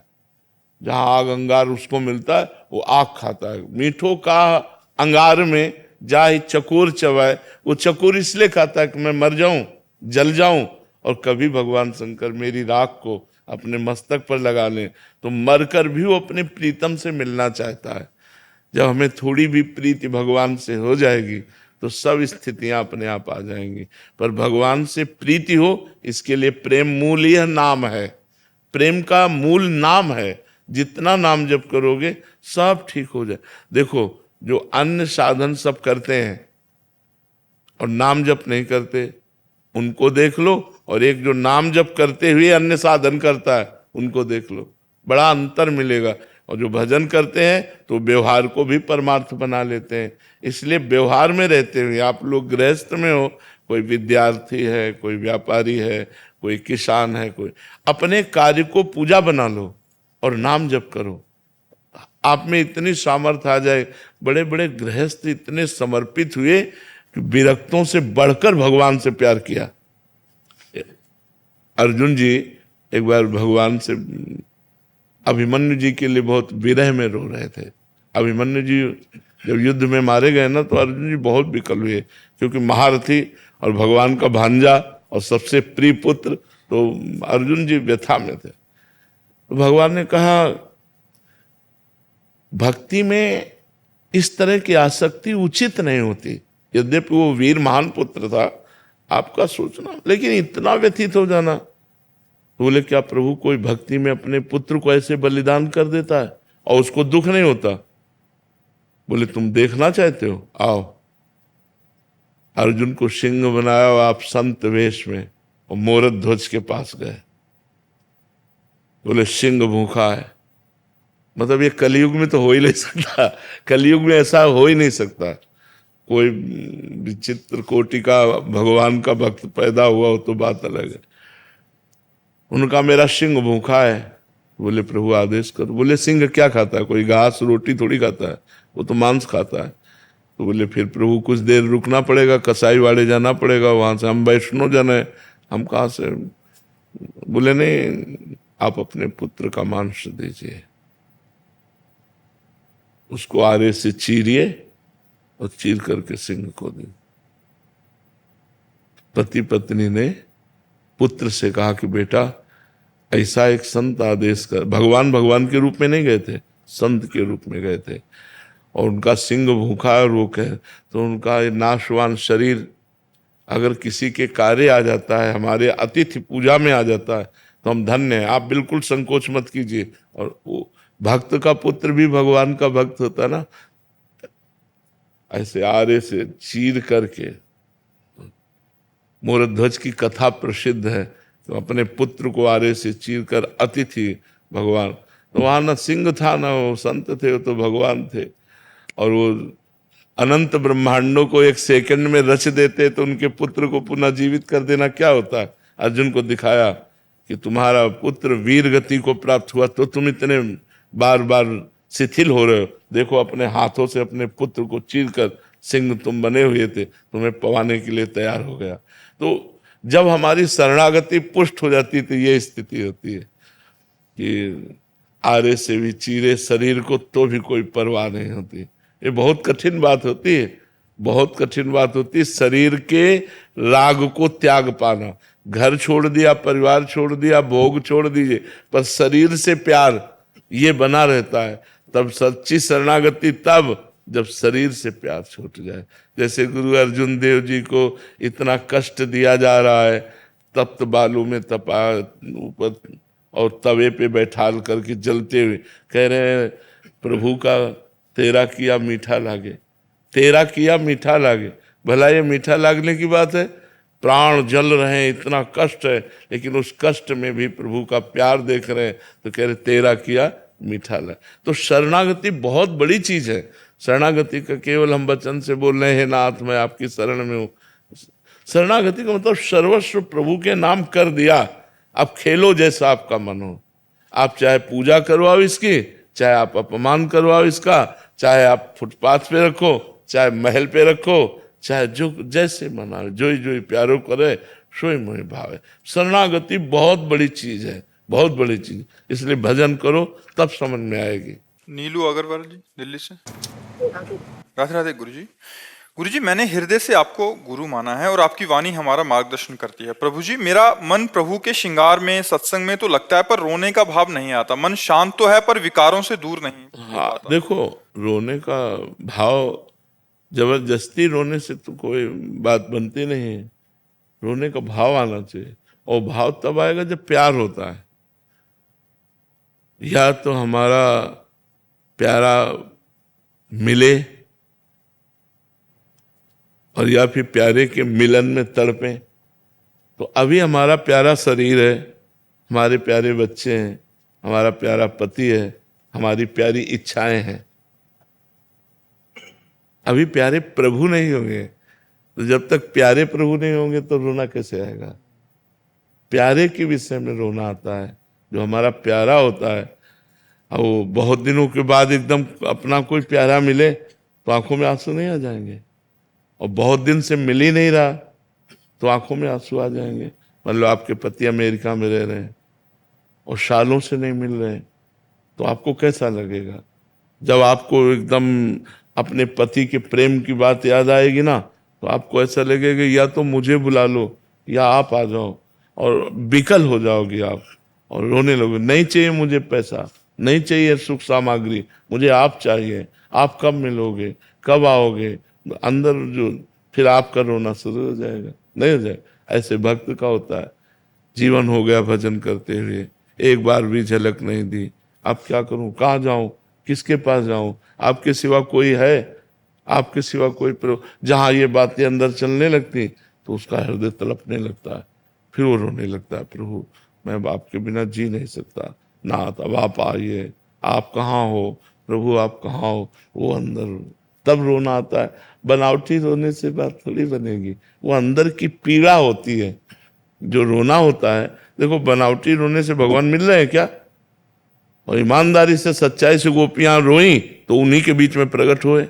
जहां आग अंगार उसको मिलता है वो आग खाता है। मीठो का अंगार में जाहि चकोर चबाए, वो चकोर इसलिए खाता है कि मैं मर जाऊं, जल जाऊं और कभी भगवान शंकर मेरी राख को अपने मस्तक पर लगा लें। तो मरकर भी वो अपने प्रीतम से मिलना चाहता है। जब हमें थोड़ी भी प्रीति भगवान से हो जाएगी तो सब स्थितियां अपने आप आ जाएंगी। पर भगवान से प्रीति हो, इसके लिए प्रेम मूल यह नाम है, प्रेम का मूल नाम है। जितना नाम जप करोगे सब ठीक हो जाए। देखो जो अन्य साधन सब करते हैं और नाम जप नहीं करते उनको देख लो, और एक जो नाम जप करते हुए अन्य साधन करता है उनको देख लो, बड़ा अंतर मिलेगा। और जो भजन करते हैं तो व्यवहार को भी परमार्थ बना लेते हैं। इसलिए व्यवहार में रहते हुए आप लोग गृहस्थ में हो, कोई विद्यार्थी है, कोई व्यापारी है, कोई किसान है, कोई अपने कार्य को पूजा बना लो और नाम जप करो। आप में इतनी सामर्थ्य आ जाए। बड़े बड़े गृहस्थ इतने समर्पित हुए कि विरक्तों से बढ़कर भगवान से प्यार किया। अर्जुन जी एक बार भगवान से अभिमन्यु जी के लिए बहुत विरह में रो रहे थे। अभिमन्यु जी जब युद्ध में मारे गए ना तो अर्जुन जी बहुत विकल हुए, क्योंकि महारथी और भगवान का भांजा और सबसे प्रिय पुत्र, तो अर्जुन जी व्यथा में थे। तो भगवान ने कहा भक्ति में इस तरह की आसक्ति उचित नहीं होती। यद्यपि वो वीर महान पुत्र था आपका सोचना, लेकिन इतना व्यथित हो जाना। तो बोले क्या प्रभु कोई भक्ति में अपने पुत्र को ऐसे बलिदान कर देता है और उसको दुख नहीं होता? बोले तुम देखना चाहते हो, आओ। अर्जुन को सिंह बनाया और आप संत वेश में और मोरत ध्वज के पास गए। बोले सिंह भूखा है। मतलब ये कलयुग में तो हो ही नहीं सकता, कलयुग में ऐसा हो ही नहीं सकता। कोई विचित्र कोटि का भगवान का भक्त पैदा हुआ हो तो बात अलग है। उनका मेरा सिंह भूखा है। बोले प्रभु आदेश करो। बोले सिंह क्या खाता है? कोई घास रोटी थोड़ी खाता है, वो तो मांस खाता है। तो बोले फिर प्रभु कुछ देर रुकना पड़ेगा, कसाई वाड़े जाना पड़ेगा, वहां से हम वैष्णो जन है, हम कहाँ से। बोले नहीं, आप अपने पुत्र का मांस दीजिए, उसको आरे से चीरिए और चीर करके सिंह को दी। पति पत्नी ने पुत्र से कहा कि बेटा ऐसा एक संत आदेश कर, भगवान भगवान के रूप में नहीं गए थे, संत के रूप में गए थे, और उनका सिंह भूखा रोक है, तो उनका ये नाशवान शरीर अगर किसी के कार्य आ जाता है, हमारे अतिथि पूजा में आ जाता है, तो हम धन्य हैं। आप बिल्कुल संकोच मत कीजिए। और वो भक्त का पुत्र भी भगवान का भक्त होता है ना, ऐसे आरे से चीर करके, मोरध्वज की कथा प्रसिद्ध है, तो अपने पुत्र को आरे से चीर कर अतिथि भगवान, तो वहां न सिंह था ना वो संत थे, वो तो भगवान थे। और वो अनंत ब्रह्मांडों को एक सेकंड में रच देते, तो उनके पुत्र को पुनः जीवित कर देना क्या होता है। अर्जुन को दिखाया कि तुम्हारा पुत्र वीर गति को प्राप्त हुआ, तो तुम इतने बार बार शिथिल हो रहे हो। देखो अपने हाथों से अपने पुत्र को चीर कर सिंह तुम बने हुए थे, तुम्हें पवाने के लिए तैयार हो गया। तो जब हमारी शरणागति पुष्ट हो जाती तो ये स्थिति होती है कि आरे से भी चीरे शरीर को तो भी कोई परवाह नहीं होती। ये बहुत कठिन बात होती है, बहुत कठिन बात होती है। शरीर के राग को त्याग पाना, घर छोड़ दिया, परिवार छोड़ दिया, भोग छोड़ दीजिए, पर शरीर से प्यार ये बना रहता है। तब सच्ची शरणागति तब जब शरीर से प्यार छूट जाए। जैसे गुरु अर्जुन देव जी को इतना कष्ट दिया जा रहा है, तप्त बालू में तपा ऊपर और तवे पे बैठाल करके जलते हुए कह रहे हैं, प्रभु का तेरा किया मीठा लागे, तेरा किया मीठा लागे। भला ये मीठा लागने की बात है? प्राण जल रहे हैं, इतना कष्ट है, लेकिन उस कष्ट में भी प्रभु का प्यार देख रहे हैं, तो कह रहे तेरा किया मीठा लागे। तो शरणागति बहुत बड़ी चीज है। शरणागति का केवल हम वचन से बोल रहे हैं, नाथ मैं आपकी शरण में हूँ। शरणागति का मतलब सर्वस्व प्रभु के नाम कर दिया। अब खेलो जैसा आपका मन हो, आप चाहे पूजा करवाओ इसकी, चाहे आप अपमान करवाओ इसका, चाहे आप फुटपाथ पे रखो, चाहे महल पे रखो, चाहे जो जैसे मनाओ, जोई जोई प्यारो करे सोई मोहि भावे। शरणागति बहुत बड़ी चीज है, बहुत बड़ी चीज। इसलिए भजन करो तब समझ में आएगी। नीलू अग्रवाल जी दिल्ली से। राधे राधे गुरु जी। गुरु जी, मैंने हृदय से आपको गुरु माना है और आपकी वाणी हमारा मार्गदर्शन करती है। प्रभु जी, मेरा मन प्रभु के श्रृंगार में, सत्संग में तो लगता है, पर रोने का भाव नहीं आता। मन शांत तो है पर विकारों से दूर नहीं। हाँ देखो, रोने का भाव जबरदस्ती रोने से तो कोई बात बनती नहीं है। रोने का भाव आना चाहिए, और भाव तब आएगा जब प्यार होता है। या तो हमारा प्यारा मिले, और या फिर प्यारे के मिलन में तड़पे। तो अभी हमारा प्यारा शरीर है, हमारे प्यारे बच्चे हैं, हमारा प्यारा पति है, हमारी प्यारी इच्छाएं हैं। अभी प्यारे प्रभु नहीं होंगे, तो जब तक प्यारे प्रभु नहीं होंगे तो रोना कैसे आएगा। प्यारे के विषय में रोना आता है, जो हमारा प्यारा होता है। और वो बहुत दिनों के बाद एकदम अपना कोई प्यारा मिले तो आंखों में आंसू नहीं आ जाएंगे, और बहुत दिन से मिल ही नहीं रहा तो आंखों में आंसू आ जाएंगे। मतलब आपके पति अमेरिका में रह रहे हैं और सालों से नहीं मिल रहे, तो आपको कैसा लगेगा। जब आपको एकदम अपने पति के प्रेम की बात याद आएगी ना, तो आपको ऐसा लगेगा या तो मुझे बुला लो या आप आ जाओ, और विकल हो जाओगे आप और रोने लगोगे। नहीं चाहिए मुझे पैसा, नहीं चाहिए सुख सामग्री, मुझे आप चाहिए। आप कब मिलोगे, कब आओगे, अंदर जो फिर आपका रोना शुरू हो जाएगा, नहीं हो जाएगा। ऐसे भक्त का होता है। जीवन हो गया भजन करते हुए, एक बार भी झलक नहीं दी। अब क्या करूं, कहाँ जाऊं, किसके पास जाऊं, आपके सिवा कोई है, आपके सिवा कोई जहां ये बातें अंदर चलने लगती तो उसका हृदय तड़पने लगता है, फिर वो रोने लगता है, प्रभु मैं आपके बिना जी नहीं सकता, नाथ अब आप आइए, आप कहाँ हो प्रभु, आप कहाँ हो। वो अंदर तब रोना आता है। बनावटी रोने से बात थोड़ी बनेगी, वो अंदर की पीड़ा होती है जो रोना होता है। देखो बनावटी रोने से भगवान मिल रहे हैं क्या? और ईमानदारी से सच्चाई से गोपियां रोई तो उन्हीं के बीच में प्रकट हुए।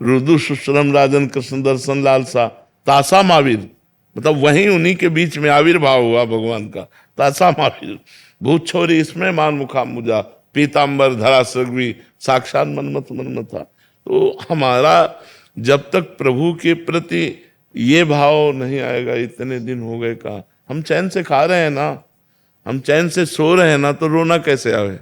रुदु सुश्रम राजन कृष्ण दर्शन लालसा तासा महावीर, मतलब वहीं उन्हीं के बीच में आविर्भाव हुआ भगवान का। तासा महावीर भूत छोरी इसमें मान मुखा मुजा, पीताम्बर धरा सगवी साक्षात मनमत मनमत था। तो हमारा जब तक प्रभु के प्रति ये भाव नहीं आएगा, इतने दिन हो गए का हम चैन से खा रहे हैं ना, हम चैन से सो रहे हैं ना, तो रोना कैसे आवे?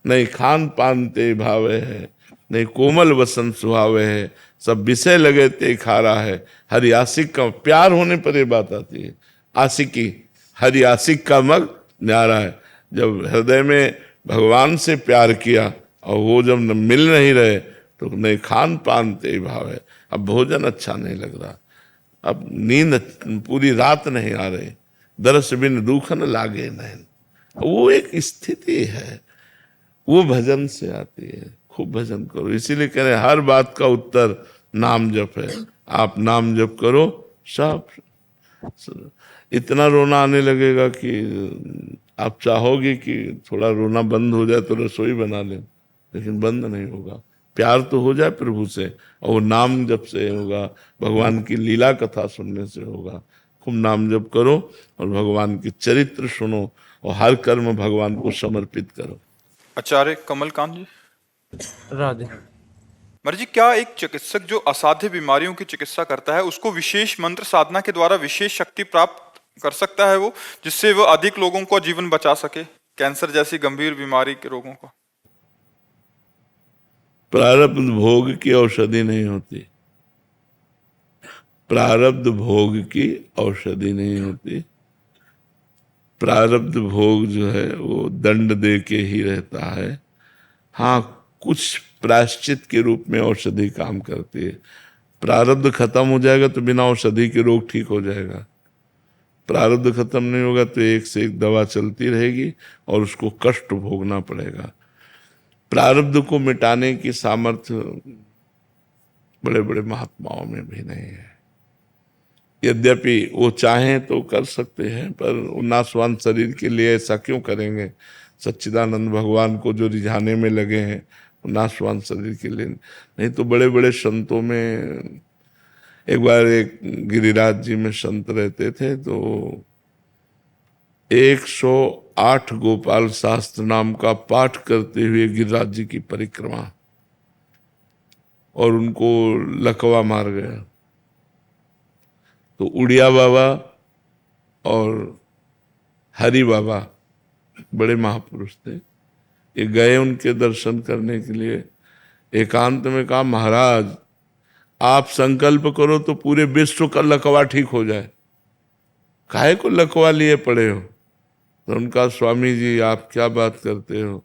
नहीं खान पान ते भावे है, नहीं कोमल वसन सुहावे है, सब विषय लगे ते खारा है। हरि आशिक का प्यार होने पर ये बात आती है, आशिकी, हरि आशिक का मग न्यारा है। जब हृदय में भगवान से प्यार किया और वो जब मिल नहीं रहे, तो नहीं खान पान ते भाव है, अब भोजन अच्छा नहीं लग रहा, अब नींद पूरी रात नहीं आ रही, दरस बिन दुख न लागे नैन। वो एक स्थिति है, वो भजन से आती है। खूब भजन करो, इसीलिए कह रहे हर बात का उत्तर नाम जप है। आप नाम जप करो, सब इतना रोना आने लगेगा कि आप चाहोगे कि थोड़ा रोना बंद हो जाए तो रसोई बना ले, लेकिन बंद नहीं होगा। प्यार तो हो जाए प्रभु से, और वो नाम जप से होगा, भगवान की लीला कथा सुनने से होगा। खूब नाम जप करो और भगवान के चरित्र सुनो, और हर कर्म भगवान को समर्पित करो। आचार्य कमलकांत जी, राधे। महाराज जी, क्या एक चिकित्सक जो असाध्य बीमारियों की चिकित्सा करता है, उसको विशेष मंत्र साधना के द्वारा विशेष शक्ति प्राप्त कर सकता है वो, जिससे वो अधिक लोगों का जीवन बचा सके, कैंसर जैसी गंभीर बीमारी के रोगों का? प्रारब्ध भोग की औषधि नहीं होती, प्रारब्ध भोग की औषधि नहीं होती। प्रारब्ध भोग जो है वो दंड दे के ही रहता है। हाँ, कुछ प्रायश्चित के रूप में औषधि काम करती है। प्रारब्ध खत्म हो जाएगा तो बिना औषधि के रोग ठीक हो जाएगा। प्रारब्ध खत्म नहीं होगा तो एक से एक दवा चलती रहेगी और उसको कष्ट भोगना पड़ेगा। प्रारब्ध को मिटाने की सामर्थ्य बड़े बड़े महात्माओं में भी नहीं है। यद्यपि वो चाहें तो कर सकते हैं, पर नाशवान शरीर के लिए ऐसा क्यों करेंगे? सच्चिदानंद भगवान को जो रिझाने में लगे हैं, वो नाशवान शरीर के लिए नहीं। तो बड़े बड़े संतों में, एक बार एक गिरिराज जी में संत रहते थे, तो 108 गोपाल शास्त्र नाम का पाठ करते हुए गिरिराज जी की परिक्रमा, और उनको लकवा मार गया। तो उड़िया बाबा और हरि बाबा बड़े महापुरुष थे, ये गए उनके दर्शन करने के लिए। एकांत में कहा, महाराज आप संकल्प करो तो पूरे विश्व का लकवा ठीक हो जाए, काहे को लकवा लिए पड़े हो? तो उनका, स्वामी जी आप क्या बात करते हो,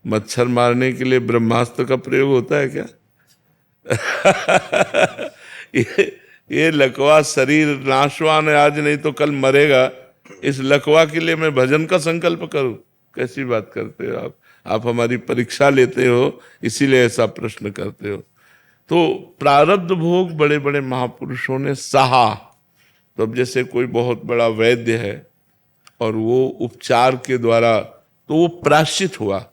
मच्छर मारने के लिए ब्रह्मास्त्र का प्रयोग होता है क्या? ये लकवा शरीर नाशवान है, आज नहीं तो कल मरेगा, इस लकवा के लिए मैं भजन का संकल्प करूं? कैसी बात करते हो आप हमारी परीक्षा लेते हो, इसीलिए ऐसा प्रश्न करते हो। तो प्रारब्ध भोग बड़े बड़े महापुरुषों ने सहा। तो अब जैसे कोई बहुत बड़ा वैद्य है और वो उपचार के द्वारा, तो वो प्रायश्चित हुआ,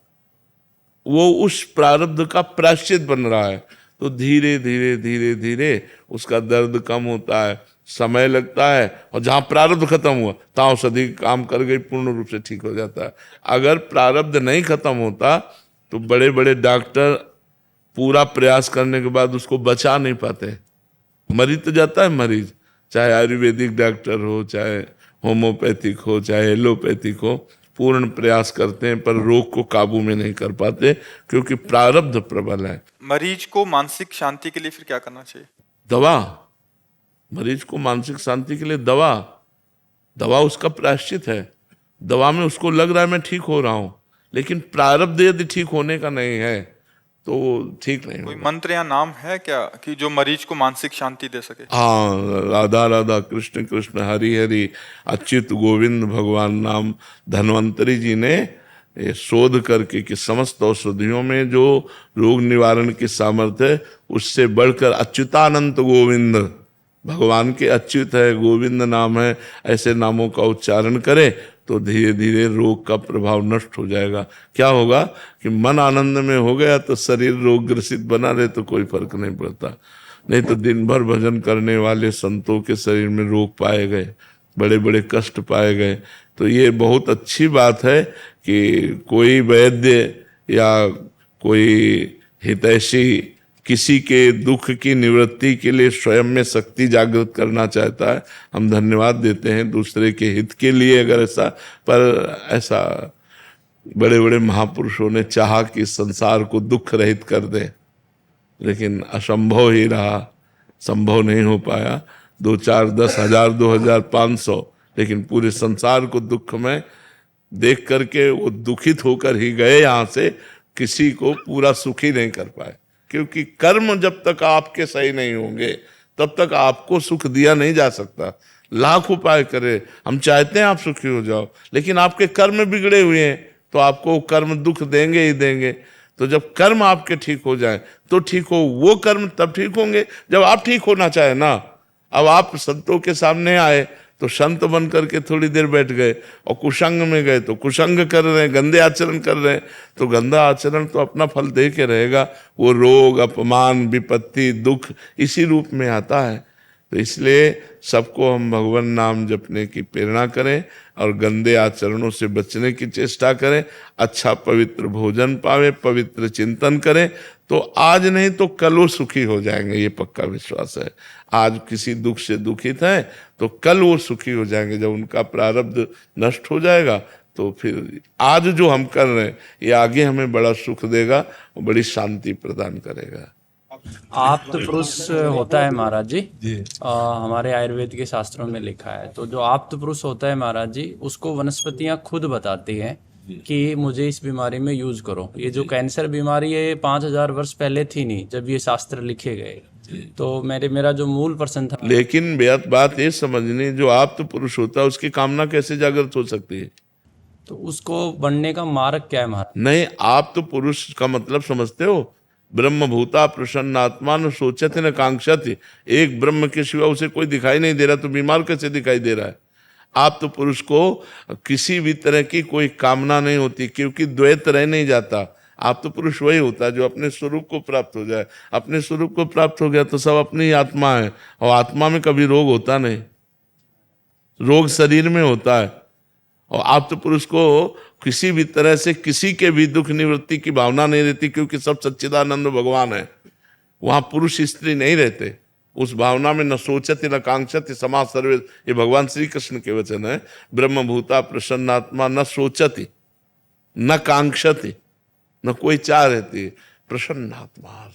वो उस प्रारब्ध का प्रायश्चित बन रहा है, तो धीरे धीरे धीरे धीरे उसका दर्द कम होता है, समय लगता है, और जहां प्रारब्ध खत्म हुआ तहां औषधि काम कर गई, पूर्ण रूप से ठीक हो जाता है। अगर प्रारब्ध नहीं खत्म होता तो बड़े बड़े डॉक्टर पूरा प्रयास करने के बाद उसको बचा नहीं पाते, मरीज तो जाता है मरीज, चाहे आयुर्वेदिक डॉक्टर हो, चाहे होम्योपैथिक हो, चाहे एलोपैथिक हो, पूर्ण प्रयास करते हैं पर रोग को काबू में नहीं कर पाते, क्योंकि प्रारब्ध प्रबल है। मरीज को मानसिक शांति के लिए फिर क्या करना चाहिए? दवा, मरीज को मानसिक शांति के लिए दवा, दवा उसका प्रायश्चित है। दवा में उसको लग रहा है मैं ठीक हो रहा हूं, लेकिन प्रारब्ध यदि ठीक होने का नहीं है तो ठीक नहीं कोई होगा। मंत्र या नाम है क्या कि जो मरीज को मानसिक शांति दे सके? हाँ, राधा राधा कृष्ण कृष्ण हरि हरि अच्युत गोविंद भगवान नाम धन्वंतरी जी ने ये शोध करके कि समस्त औषधियों में जो रोग निवारण की सामर्थ्य है, उससे बढ़कर अच्युतानंत गोविंद, भगवान के अच्युत है, गोविंद नाम है, ऐसे नामों का उच्चारण करे तो धीरे धीरे रोग का प्रभाव नष्ट हो जाएगा। क्या होगा कि मन आनंद में हो गया तो शरीर रोग ग्रसित बना रहे तो कोई फर्क नहीं पड़ता। नहीं तो दिन भर भजन करने वाले संतों के शरीर में रोग पाए गए, बड़े बड़े कष्ट पाए गए। तो ये बहुत अच्छी बात है कि कोई वैद्य या कोई हितैषी किसी के दुख की निवृत्ति के लिए स्वयं में शक्ति जागृत करना चाहता है, हम धन्यवाद देते हैं दूसरे के हित के लिए। अगर ऐसा बड़े बड़े महापुरुषों ने चाहा कि संसार को दुख रहित कर दे, लेकिन असंभव ही रहा, संभव नहीं हो पाया। 2 4 10 हजार 2000 500, लेकिन पूरे संसार को दुख में देख करके वो दुखित होकर ही गए यहाँ से, किसी को पूरा सुखी नहीं कर पाए। क्योंकि कर्म जब तक आपके सही नहीं होंगे तब तक आपको सुख दिया नहीं जा सकता। लाख उपाय करे, हम चाहते हैं आप सुखी हो जाओ, लेकिन आपके कर्म बिगड़े हुए हैं तो आपको कर्म दुख देंगे ही देंगे। तो जब कर्म आपके ठीक हो जाए तो ठीक हो, वो कर्म तब ठीक होंगे जब आप ठीक होना चाहे ना। अब आप संतों के सामने आए तो संत बन करके थोड़ी देर बैठ गए, और कुसंग में गए तो कुसंग कर रहे हैं, गंदे आचरण कर रहे हैं, तो गंदा आचरण तो अपना फल दे के रहेगा। वो रोग, अपमान, विपत्ति, दुख इसी रूप में आता है। तो इसलिए सबको हम भगवान नाम जपने की प्रेरणा करें और गंदे आचरणों से बचने की चेष्टा करें। अच्छा पवित्र भोजन पावे, पवित्र चिंतन करें, तो आज नहीं तो कल वो सुखी हो जाएंगे, ये पक्का विश्वास है। आज किसी दुख से दुखित हैं तो कल वो सुखी हो जाएंगे। जब उनका प्रारब्ध नष्ट हो जाएगा तो फिर आज जो हम कर रहे हैं ये आगे हमें बड़ा सुख देगा और बड़ी शांति प्रदान करेगा। आप्त पुरुष होता है महाराज जी, हमारे आयुर्वेद के शास्त्रों में लिखा है। तो जो आप्त पुरुष होता है महाराज जी, उसको वनस्पतियां खुद बताती हैं कि मुझे इस बीमारी में यूज करो। ये जो कैंसर बीमारी है ये 5000 वर्ष पहले थी नहीं जब ये शास्त्र लिखे गए। तो मेरा जो मूल प्रश्न था, लेकिन बात ये समझनी, जो आप्त पुरुष होता है उसकी कामना कैसे जागृत हो सकती है? तो उसको बनने का मार्ग क्या है महाराज? नहीं, आप्त पुरुष का मतलब समझते हो? ब्रह्म भूता प्रसन्नात्मा न सोचते न कांक्षति। एक ब्रह्म के सिवा उसे कोई दिखाई नहीं दे रहा, तो बीमार कैसे दिखाई दे रहा है? आप्त पुरुष को किसी भी तरह की कोई कामना नहीं होती, क्योंकि द्वैत रह नहीं जाता। आप्त पुरुष वही होता है जो अपने स्वरूप को प्राप्त हो जाए। अपने स्वरूप को प्राप्त हो गया तो सब अपनी ही आत्मा है, और आत्मा में कभी रोग होता नहीं, रोग शरीर में होता है। और आप्त पुरुष को किसी भी तरह से किसी के भी दुख निवृत्ति की भावना नहीं रहती, क्योंकि सब सच्चिदानंद भगवान है। वहां पुरुष स्त्री नहीं रहते उस भावना में। न सोचति न कांक्षति समाज सर्वे, ये भगवान श्री कृष्ण के वचन है। ब्रह्म भूता प्रसन्नात्मा न सोचति न कांक्षति, न कोई चाह रहती, प्रसन्नात्मा,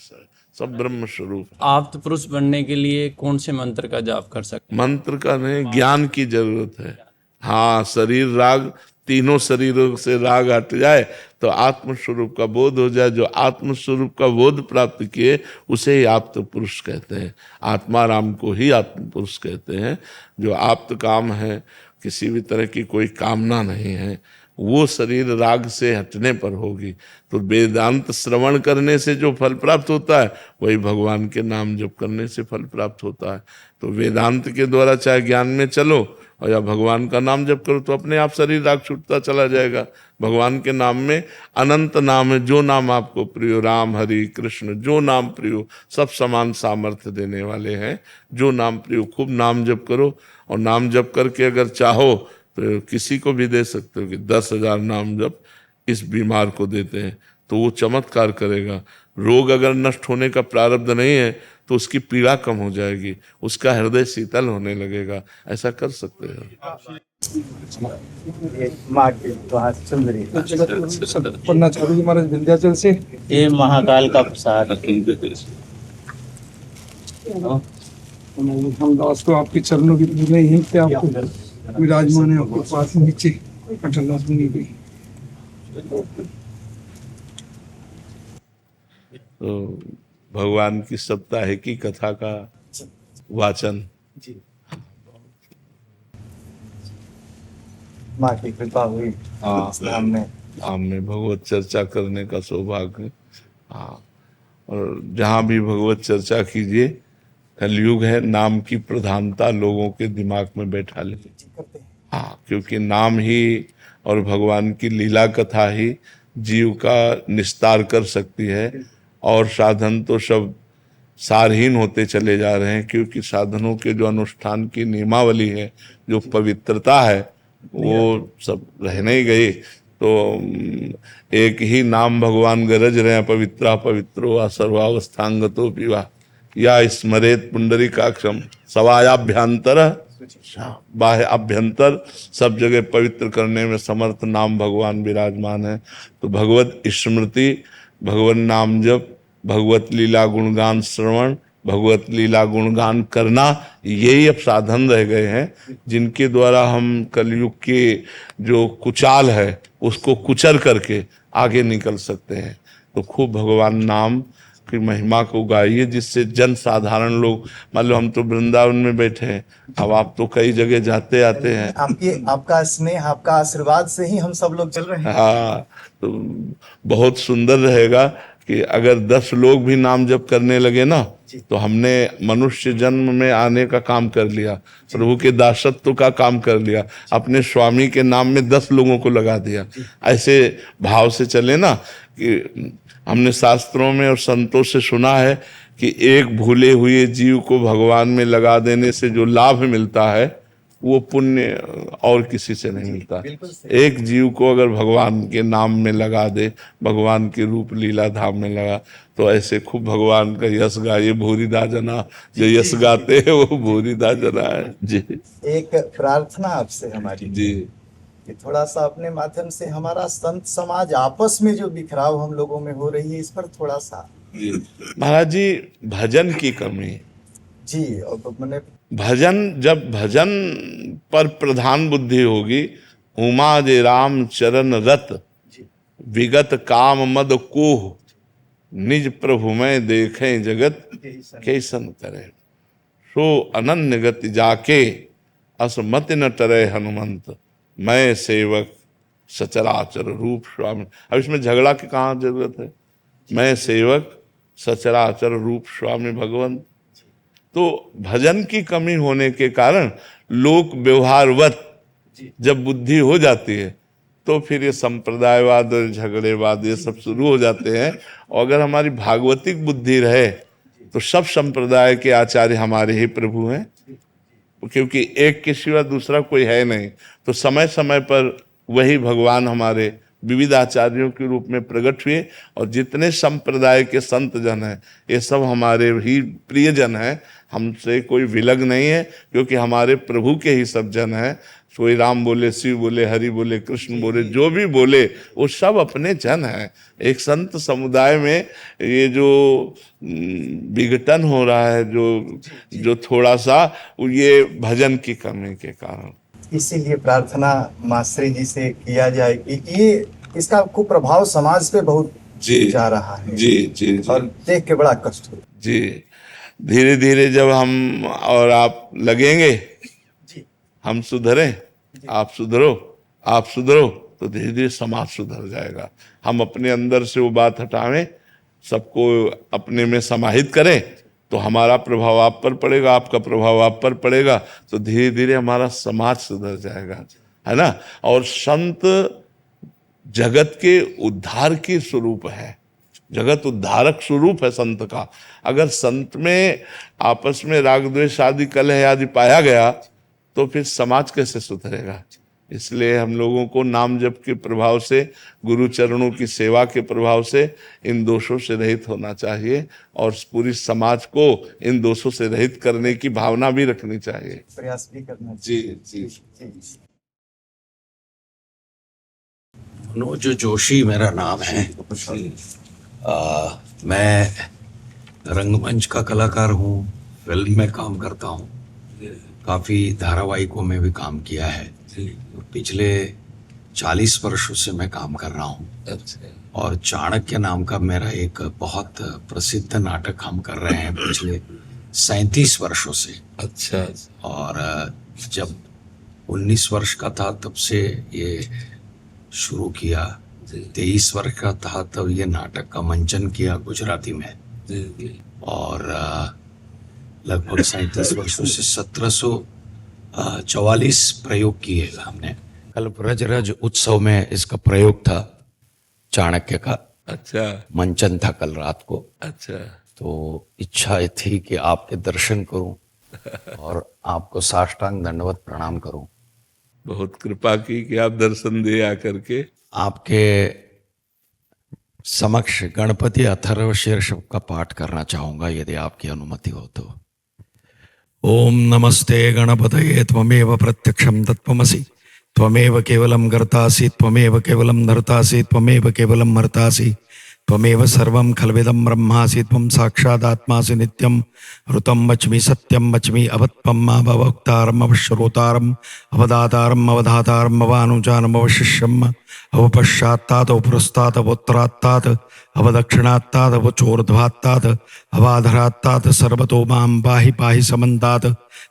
सब ब्रह्म स्वरूप। आप्त पुरुष बनने के लिए कौन से मंत्र का जाप कर सकते? मंत्र का नहीं, ज्ञान की जरूरत है। हाँ, शरीर राग, तीनों शरीरों से राग हट जाए तो आत्मस्वरूप का बोध हो जाए। जो आत्मस्वरूप का बोध प्राप्त किए उसे ही आप्त पुरुष कहते हैं। आत्मा राम को ही आत्म पुरुष कहते हैं। जो आप्त काम है, किसी भी तरह की कोई कामना नहीं है, वो शरीर राग से हटने पर होगी। तो वेदांत श्रवण करने से जो फल प्राप्त होता है वही भगवान के नाम जप करने से फल प्राप्त होता है। तो वेदांत के द्वारा चाहे ज्ञान में चलो और या भगवान का नाम जप करो तो अपने आप शरीर राग छूटता चला जाएगा। भगवान के नाम में अनंत नाम है, जो नाम आपको प्रिय, राम हरि कृष्ण, जो नाम प्रिय, सब समान सामर्थ्य देने वाले हैं। जो नाम प्रिय, खूब नाम जप करो, और नाम जप करके अगर चाहो तो किसी को भी दे सकते हो कि 10,000 नाम जप इस बीमार को देते हैं तो वो चमत्कार करेगा। रोग अगर नष्ट होने का प्रारब्ध नहीं है तो उसकी पीड़ा कम हो जाएगी, उसका हृदय शीतल होने लगेगा। ऐसा कर सकते हो। पन्नाचार्य जी महाराज विंध्याचल से, ये महाकाल का प्रसाद। हम दास को आपके चरणों की पूजा यहीं पे आपको विराजमान है, आपके पास नीचे अटलदास मुनि भी। तो भगवान की सप्ताहिकी कथा का वाचन, माँ की कृपा हुई हमने भगवत चर्चा करने का सौभाग्य। हाँ, और जहाँ भी भगवत चर्चा कीजिए, कलयुग है, नाम की प्रधानता लोगों के दिमाग में बैठा ले। हाँ, क्योंकि नाम ही और भगवान की लीला कथा ही जीव का निस्तार कर सकती है। और साधन तो सब सारहीन होते चले जा रहे हैं, क्योंकि साधनों के जो अनुष्ठान की नियमावली है, जो पवित्रता है, वो सब रहने ही गई। तो एक ही नाम भगवान गरज रहे पवित्रा पवित्रो वा सर्वावस्थांगतो पिवा या स्मरेत पुंडरीकाक्षम सवायाभ्यंतर बाह्य अभ्यंतर सब जगह पवित्र करने में समर्थ नाम भगवान विराजमान है। तो भगवत स्मृति, भगवान नाम जप, भगवत लीला गुणगान श्रवण, भगवत लीला गुणगान करना, यही अब साधन रह गए हैं जिनके द्वारा हम कलयुग के जो कुचाल है उसको कुचल करके आगे निकल सकते हैं। तो खूब भगवान नाम की महिमा को गाइए, जिससे जन साधारण लोग, मान लो हम तो वृंदावन में बैठे हैं, अब आप तो कई जगह जाते आते हैं। आपका स्नेह, आपका आशीर्वाद से ही हम सब लोग चल रहे हैं। हाँ, तो बहुत सुंदर रहेगा कि अगर 10 लोग भी नाम जप करने लगे ना, तो हमने मनुष्य जन्म में आने का काम कर लिया, प्रभु के दासत्व का काम कर लिया, अपने स्वामी के नाम में 10 लोगों को लगा दिया। ऐसे भाव से चले ना, कि हमने शास्त्रों में और संतों से सुना है कि एक भूले हुए जीव को भगवान में लगा देने से जो लाभ मिलता है वो पुण्य और किसी से नहीं मिलता। एक जीव को अगर भगवान के नाम में लगा दे, भगवान के रूप लीला धाम में लगा, तो ऐसे खूब भगवान का यश गाइए। भूरिदा जना, जो यश गाते हैं वो भूरिदा जना है जी। एक प्रार्थना आपसे हमारी जी, कि थोड़ा सा अपने माध्यम से हमारा संत समाज आपस में जो बिखराव हम लोगों में हो रही है, इस पर थोड़ा सा। जी महाराज जी, भजन की कमी जी, और मैंने भजन, जब भजन पर प्रधान बुद्धि होगी, उमा जे राम चरण रत विगत काम मद कोह निज प्रभु में देखें जगत कैसन करे, सो अनन्य गति जाके असमत न टरे हनुमंत, मैं सेवक सचराचर रूप स्वामी। अब इसमें झगड़ा की कहाँ जरूरत है, मैं सेवक सचराचर रूप स्वामी भगवंत। तो भजन की कमी होने के कारण लोक व्यवहारवत जब बुद्धि हो जाती है, तो फिर ये संप्रदायवाद और झगड़ेवाद ये सब शुरू हो जाते हैं। और अगर हमारी भागवतिक बुद्धि रहे तो सब संप्रदाय के आचार्य हमारे ही प्रभु हैं, क्योंकि एक के सिवा दूसरा कोई है नहीं। तो समय समय पर वही भगवान हमारे विविध आचार्यों के रूप में प्रकट हुए, और जितने संप्रदाय के संत जन हैं ये सब हमारे ही प्रियजन हैं, हमसे कोई विलग नहीं है, क्योंकि हमारे प्रभु के ही सब जन हैं। कोई राम बोले, शिव बोले, हरि बोले, कृष्ण बोले, जो भी बोले वो सब अपने जन हैं। एक संत समुदाय में ये जो विघटन हो रहा है, जो थोड़ा सा, ये भजन की कमी के कारण। इसीलिए प्रार्थना मास्टर जी से किया जाए कि ये इसका कुप्रभाव समाज पे बहुत जा रहा है। जी जी जी, और देख के बड़ा कष्ट हो जी। धीरे धीरे जब हम और आप लगेंगे, हम सुधरें, आप सुधरो, आप सुधरो, तो धीरे धीरे समाज सुधर जाएगा। हम अपने अंदर से वो बात हटावें, सबको अपने में समाहित करें, तो हमारा प्रभाव आप पर पड़ेगा, आपका प्रभाव आप पर पड़ेगा, तो धीरे धीरे हमारा समाज सुधर जाएगा, है ना। और संत जगत के उद्धार की स्वरूप है, जगत उद्धारक स्वरूप है संत का। अगर संत में आपस में राग द्वेष आदि कलह आदि पाया गया, तो फिर समाज कैसे सुधरेगा। इसलिए हम लोगों को नाम जप के प्रभाव से, गुरु चरणों की सेवा के प्रभाव से इन दोषों से रहित होना चाहिए, और पूरी समाज को इन दोषों से रहित करने की भावना भी रखनी चाहिए, प्रयास भी करना जी जी। मनोज जोशी मेरा नाम है। मैं रंगमंच का कलाकार हूँ, फिल्म में काम करता हूँ, काफ़ी धारावाहिकों में भी काम किया है। पिछले 40 वर्षों से मैं काम कर रहा हूँ। और चाणक्य नाम का मेरा एक बहुत प्रसिद्ध नाटक हम कर रहे हैं पिछले 37 वर्षों से। अच्छा। और जब 19 वर्ष का था तब से ये शुरू किया, 23 वर्ष का था तब ये नाटक का मंचन किया गुजराती में, और लगभग 37 वर्षों से 1744 प्रयोग किए हमने। कल ब्रजरज उत्सव में इसका प्रयोग था, चाणक्य का। अच्छा। मंचन था कल रात को। अच्छा। तो इच्छा थी कि आपके दर्शन करूं और आपको साष्टांग दंडवत प्रणाम करूं। बहुत कृपा की कि आप दर्शन दे आकर के। आपके समक्ष गणपति अथर्वशीर्ष का पाठ करना चाहूंगा, यदि आपकी अनुमति हो तो। ओम नमस्ते गणपतये त्वमेव प्रत्यक्षं तत्त्वमसि, त्वमेव केवलं कर्तासि, त्वमेव केवलं धर्तासि, त्वमेव केवलं मर्तासि, त्वमेव सर्वं खल्विदं ब्रह्मासि, त्वं साक्षादात्मासि नित्यं ऋतं वच्मि सत्यं वच्मि अवत्वम् अववक्तारम् अवश्रोतारम् अवदातारम् अवधातारम् अवानुजानम् अवशिष्यम् अवपश्चात्तात् अवपुरस्तात् अवोत्तरात्तात् अवदक्षिणात्तात् अवचोर्ध्वात्तात् अवाधरात्तात् सर्वतो मां पाहि पाहि समन्तात्।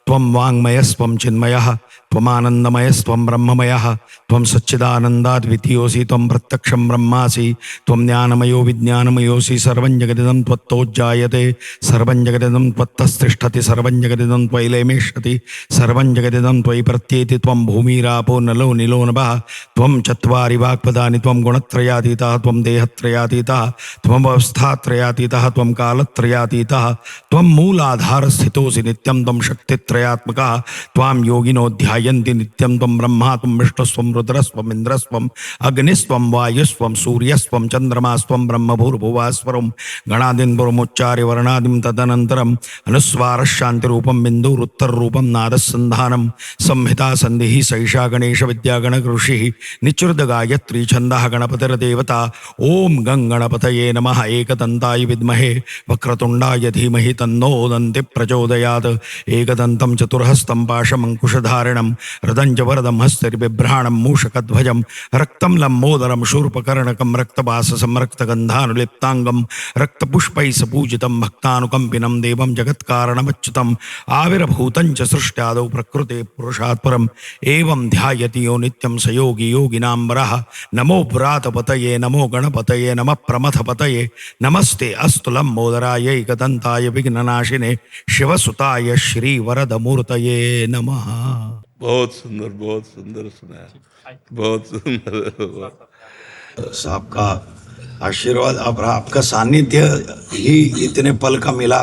त्वं वाङ्मयस्त्वं चिन्मयः, त्वमानन्दमयस्त्वं ब्रह्ममयः, त्वं सच्चिदानन्दाद्वितीयोऽसि, त्वं प्रत्यक्षं ब्रह्मासि, त्वं ज्ञानमयो विज्ञानमयोऽसि। सर्वं जगदिदं त्वत्तोज्जायते, सर्वं जगदिदं त्वत्तस्तिष्ठति, सर्वं जगदिदं त्वयि लेमेष्यति, सर्वं जगदिदं त्वयि प्रत्येति। त्वं भूमिरापो नलो निलो नभः, त्वं चत्वारि वाक्पदानि, त्वं गुणत्रयातीतः, त्वं देहत्रयातीतः, त्वम् अवस्थात्रयातीतः, त्वं कालत्रयातीतः, त्वं मूलाधारस्थितोऽसि नित्यं, त्वं शक्तित्रयात्मकः, त्वां योगिनो ध्यायन्ति नित्यं। त्वं ब्रह्मा, त्वं विष्णुस्त्वं रुद्रस्त्वम् इन्द्रस्त्वम् अग्निस्त्वं वायुस्त्वं सूर्यस्त्वं चन्द्रमास्त्वं ब्रह्मभूर्भुवस्वरं गणादिं पुरमुच्चार्य वर्णादिं तदनन्तरम् अनुस्वारशान्तिरूपं बिन्दुरुत्तररूपं नादसन्धानं संहिता सन्धिः सैषा गणेश विद्यागणऋषिः निचृत गायत्री छन्दः गणपतिर्देवता। ओम गं गणपतये नमः। एकदन्ताय विद्महे वक्रतुण्डाय धीमहि तन्नो दन्ति प्रचोदयात्। एकदन्तं चतुर्हस्तं पाशमङ्कुशधारिणं हृदं च वरदं हस्तैर्बिभ्राणं मूषकध्वजं रक्तं लम्बोदरं शूर्पकर्णकं रक्तवाससं रक्तगन्धानुलिप्ताङ्गं रक्तपुष्पैः सपूजितं भक्तानुकम्पिनं देवं जगत्कारणमच्युतम् आविर्भूतं च सृष्ट्यादौ प्रकृते पुरुषात् परम् एवं ध्यायति यो नित्यं स योगी योगिनां वरः। नमो पुरातपतये नमो गणपतये नमः प्रमथपतये नमस्ते अस्तु लम्बोदराय एकदन्ताय विघ्ननाशिने शिवसुताय श्री वरदमूर्तये नमः। बहुत सुंदर सुनाया, बहुत सुंदर। साहब का आशीर्वाद और आपका सानिध्य ही इतने पल का मिला,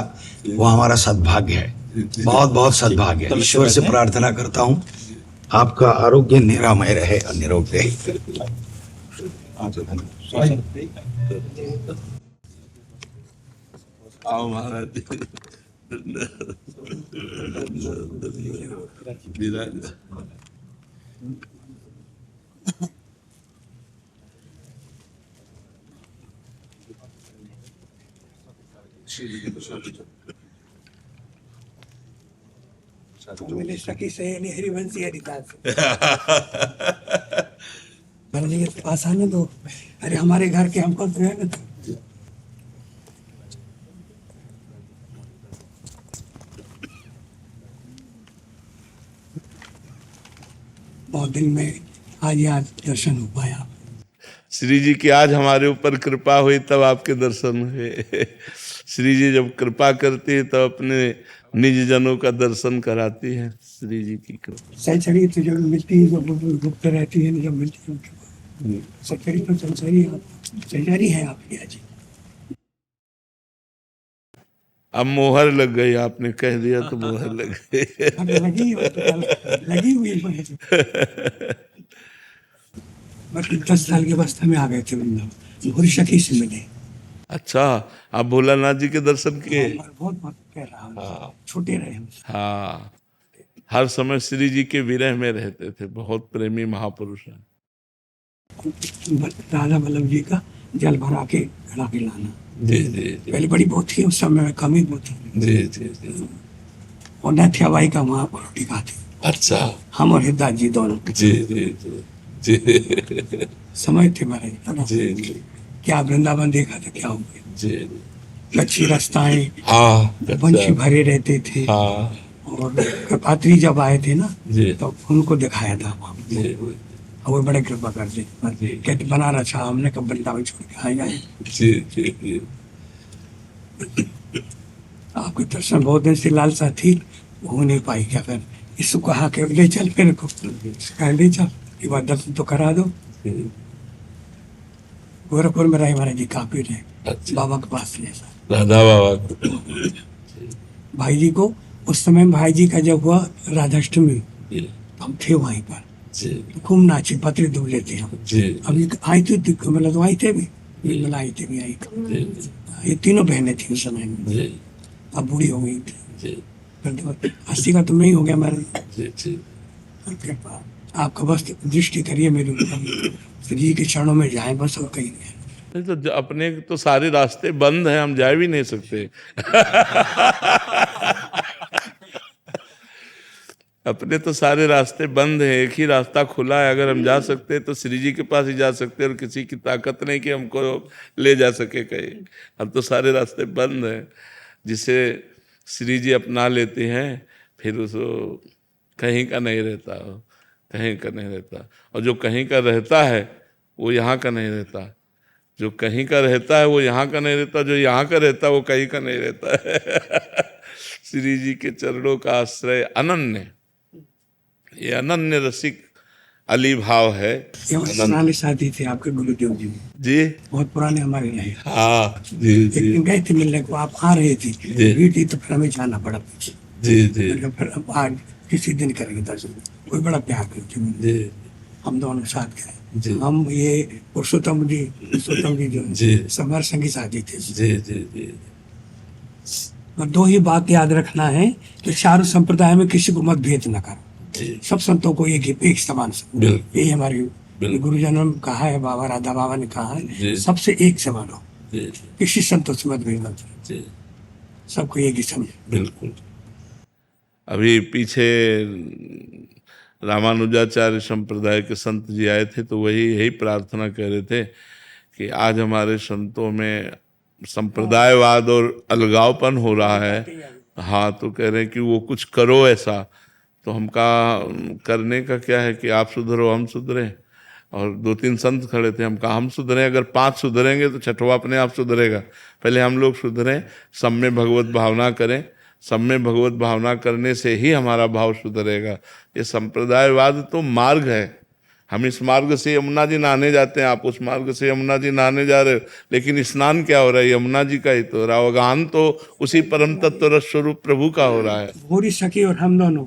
वो हमारा सद्भाग्य है, बहुत बहुत सद्भाग्य है। ईश्वर से प्रार्थना करता हूँ आपका आरोग्य निरामय रहे और निरोग रहे। आओ महाराज विराज। मेरे सखी सहेली हरिवंशी हरिदास महाराज के पास आने दो। अरे हमारे घर के हमको जो है ना, बहुत दिन में आज दर्शन हो पाया। श्री जी की आज हमारे ऊपर कृपा हुई तब आपके दर्शन हुए। श्री जी जब कृपा करती है तब अपने निज जनों का दर्शन कराती है। श्री जी की कृपा सैचरी तो जब मिलती है, जब गुप्त रहती है, जब मिलती है सैचरी तो सैचरी है आपकी आज। अब मोहर लग गई, आपने कह दिया तो मोहर लग गई। लगी हुई बस 10 साल के अवस्था में आ गए थे वृंदावन, भूरी सखी से मिले। अच्छा, आप भोलानाथ जी के दर्शन किए? बहुत कह रहा हूँ, छोटे रहे हम। हाँ, हर समय श्री जी के विरह में रहते थे, बहुत प्रेमी महापुरुष हैं। राधा वल्लभ जी का जल भरा के घड़ा के लाना। जी जी जी। पहले बड़ी बहुत थी, उस समय में कमी बहुत थी। जी जी जी। और नथ्याबाई का वहाँ पर रोटी खाती। अच्छा, हम और हिद्दास जी दोनों। जी जी जी जी। समय थे महाराज। जी जी। क्या वृंदावन देखा था, क्या हो गया। जी। कच्ची रास्ताएं, हाँ, वंशी भरे रहते थे। हाँ। और पात्री जब आए थे ना, जी। तो उनको दिखाया था वहाँ। जी। और वो बड़े कृपा करते, कहते बनाना चाहा हमने, कब वृंदावन छोड़ के आए जाए। जी जी जी। आपके दर्शन बहुत दिन से लालसा थी, हो नहीं पाई। क्या कर इसको कहा कि ले चल मेरे को, कहा ले चल, एक बार दर्शन तो करा दो। गोरखपुर में रहे महाराज जी, काफी रहे। अच्छा। बाबा के पास ले सर, राधा बाबा भाई जी को। उस समय भाई जी का जब हुआ राधाष्टमी, हम थे वहीं पर। तो खूब नाचे, पत्र दूर लेते हैं हम। अभी आई थी मतलब तो आई थे भी, निर्मला आई थी भी, आई थी। ये तीनों बहनें थी उस समय में, अब बूढ़ी हो गई थी। 80 का तो नहीं हो गया हमारे। आपका बस दृष्टि करिए मेरे ऊपर, श्री जी के चरणों में जाए बस, और कहीं नहीं। नहीं तो अपने तो सारे रास्ते बंद हैं, हम जा भी नहीं सकते। अपने तो सारे रास्ते बंद हैं, एक ही रास्ता खुला है। अगर हम जा सकते तो श्री जी के पास ही जा सकते, और किसी की ताकत नहीं कि हमको ले जा सके कहीं। अब तो सारे रास्ते बंद हैं। जिसे श्री जी अपना लेते हैं फिर उसको कहीं का नहीं रहता, कहीं का नहीं रहता। और जो कहीं का रहता है वो यहाँ का नहीं रहता, जो कहीं का रहता है वो यहाँ का नहीं रहता, जो यहाँ का रहता है वो कहीं का नहीं रहता है। श्री जी के चरणों का आश्रय अनन्य, ये अनन्य रसिक अली भाव है। पुराने साथी थे आपके गुरुदेव जी, बहुत पुराने हमारे रहे। हाँ जी एक दिन गए थे मिलने को, आप आ रहे थे, भीड़ थी तो फिर हमें जाना पड़ा पीछे। फिर अब आज किसी दिन करेंगे दर्शन। कोई बड़ा प्यार करते, हम दोनों साथ गए। हम ये पुरुषोत्तम जी जो समर संगी साथी थे। और दो ही बात याद रखना है कि चारों संप्रदाय में किसी को मतभेद न करो, सब संतों को एक समान समझो। यही हमारे गुरुजनों ने कहा है, बाबा राधा बाबा ने कहा है, सबसे एक समान हो, किसी संतों से मतभेद मत करो, सबको एक ही समझो। बिल्कुल। अभी पीछे रामानुजाचार्य संप्रदाय के संत जी आए थे, तो वही यही प्रार्थना कर रहे थे कि आज हमारे संतों में संप्रदायवाद और अलगावपन हो रहा है। हाँ, तो कह रहे हैं कि वो कुछ करो ऐसा। तो हम कहा करने का क्या है कि आप सुधरो हम सुधरें। और 2-3 संत खड़े थे, हम कहा हम सुधरें, अगर 5 सुधरेंगे तो 6वां अपने आप सुधरेगा। पहले हम लोग सुधरें, सब में भगवत भावना करें, सब में भगवत भावना करने से ही हमारा भाव सुधरेगा। ये संप्रदायवाद तो मार्ग है, हम इस मार्ग से यमुना जी नहाने जाते हैं, आप उस मार्ग से यमुना जी नहाने जा रहे हो, लेकिन स्नान क्या हो रहा है? यमुना जी का ही तो हो रहा है। अवगाहन तो उसी परम तत्व रस स्वरूप प्रभु का हो रहा है। भूरी सखी और हम दोनों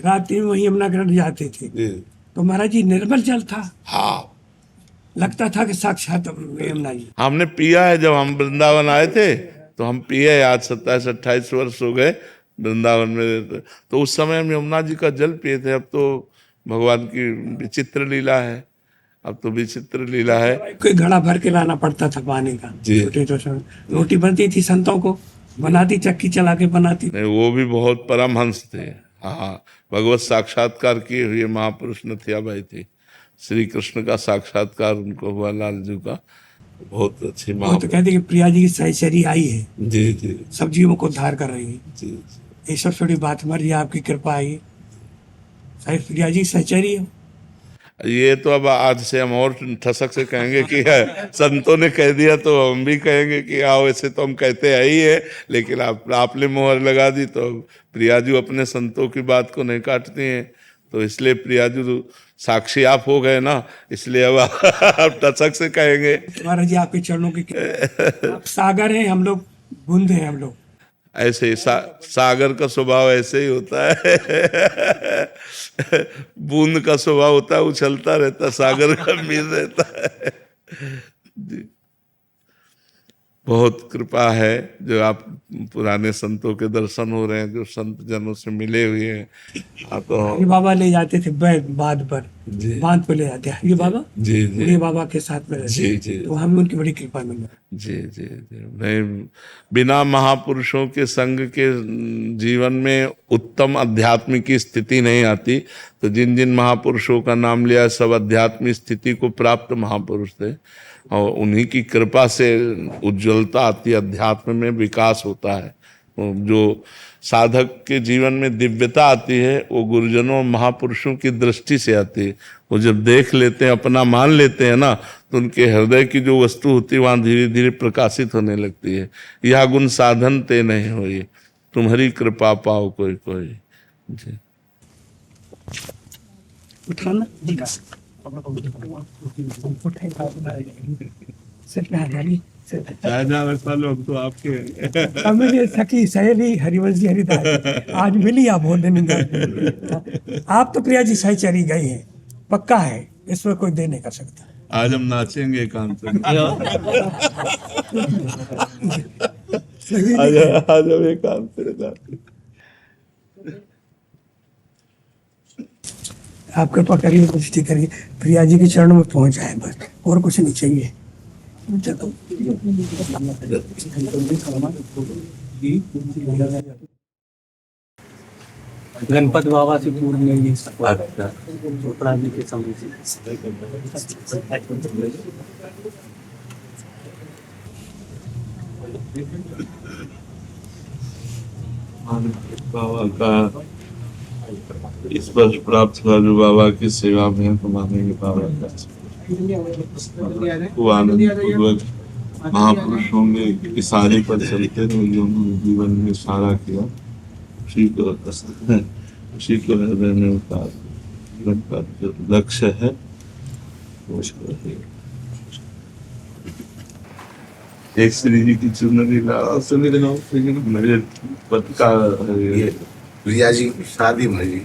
रात में वही यमुना ग्रहण जाते थे, तो महाराज जी निर्मल जल था। हाँ, लगता था कि साक्षात यमुना जी। हमने पिया है, जब हम वृंदावन आए थे तो हम पिए। आज 27-28 वर्ष हो गए वृंदावन में, तो उस समय हम यमुना जी का जल पिए थे। अब तो भगवान की विचित्र लीला है, अब तो विचित्र लीला है। कोई घड़ा भर के लाना पड़ता था पानी का। छोटे तो सब रोटी बनती थी, संतों को बनाती, चक्की चला के बनाती। नहीं, वो भी बहुत परमहंस थे। हाँ, भगवत साक्षात्कार किए हुए महापुरुष नथियाबाई थी। श्री कृष्ण का साक्षात्कार उनको हुआ, लालजू का। बहुत अच्छी माँ। तो कहते कि प्रिया जी की सहचरी आई है, जी, सब जीवों को उद्धार कर रही है। जी, ये सब थोड़ी बात हमारी आपकी कृपा आई, प्रिया जी सहचरी है। ये तो अब आज से हम और ठसक से कहेंगे कि संतों ने कह दिया तो हम भी कहेंगे कि आओ। ऐसे तो हम कहते ही है, लेकिन आपने मोहर लगा दी तो प्रियाजू अपने संतों की बात को नहीं काटती हैं, तो इसलिए प्रियाजू साक्षी आप हो गए ना, इसलिए अब आप ठसक से कहेंगे। महाराज जी आपके चरणों की आप सागर हैं, हम लोग बूंद हैं। हम लोग ऐसे ही सागर का स्वभाव ऐसे ही होता है। बूंद का स्वभाव होता है उछलता रहता, सागर का मीर रहता है। जी, बहुत कृपा है जो आप पुराने संतों के दर्शन हो रहे हैं, जो संत जनों से मिले हुए हैं। तो ये बाबा ले जाते थे बांध पर, बांध पर ले जाते हैं ये बाबा। जी, ये बाबा के साथ में जी, तो हमें उनकी बड़ी कृपा मिली। जी, नहीं, बिना महापुरुषों के संग के जीवन में उत्तम अध्यात्म की स्थिति नहीं आती। तो जिन जिन महापुरुषों का नाम लिया, सब अध्यात्मिक स्थिति को प्राप्त महापुरुष थे, और उन्हीं की कृपा से उज्ज्वलता आती है, अध्यात्म में विकास होता है। जो साधक के जीवन में दिव्यता आती है वो गुरुजनों महापुरुषों की दृष्टि से आती है। वो जब देख लेते हैं, अपना मान लेते हैं ना, तो उनके हृदय की जो वस्तु होती है वहाँ धीरे धीरे प्रकाशित होने लगती है। यह गुण साधन ते नहीं होई, तुम्हारी कृपा पाओ कोई कोई। जी, उठाना तो आपके मेरी सखी सहेली हरिवंश जी हरिदास आज मिली, आप बहुत दिन। आप तो प्रिया जी सहचरी गई हैं, पक्का है, इसमें कोई दे नहीं कर सकता। आज हम नाचेंगे एकांत में। आज हम एकांत में नाचेंगे। आप कृपा करिए, दृष्टि करिए, प्रिया जी के चरणों में पहुंच जाए, बस और कुछ नहीं चाहिए। चलो। गणपत बाबा से पूर्व में ये चोपड़ा जी के समय से बाबा का स्पर्श प्राप्त हुआ जो बाबा की सेवा में है, तो मानेंगे बाबा का वो आनंद पूर्वक महापुरुष होंगे कि सारे पर चलते हैं, जो उन्होंने जीवन में सारा किया उसी को उसी को हृदय में उतार का जो लक्ष्य है वो एक श्री जी की चुनरी मेरे पति का प्रिया जी शादी भई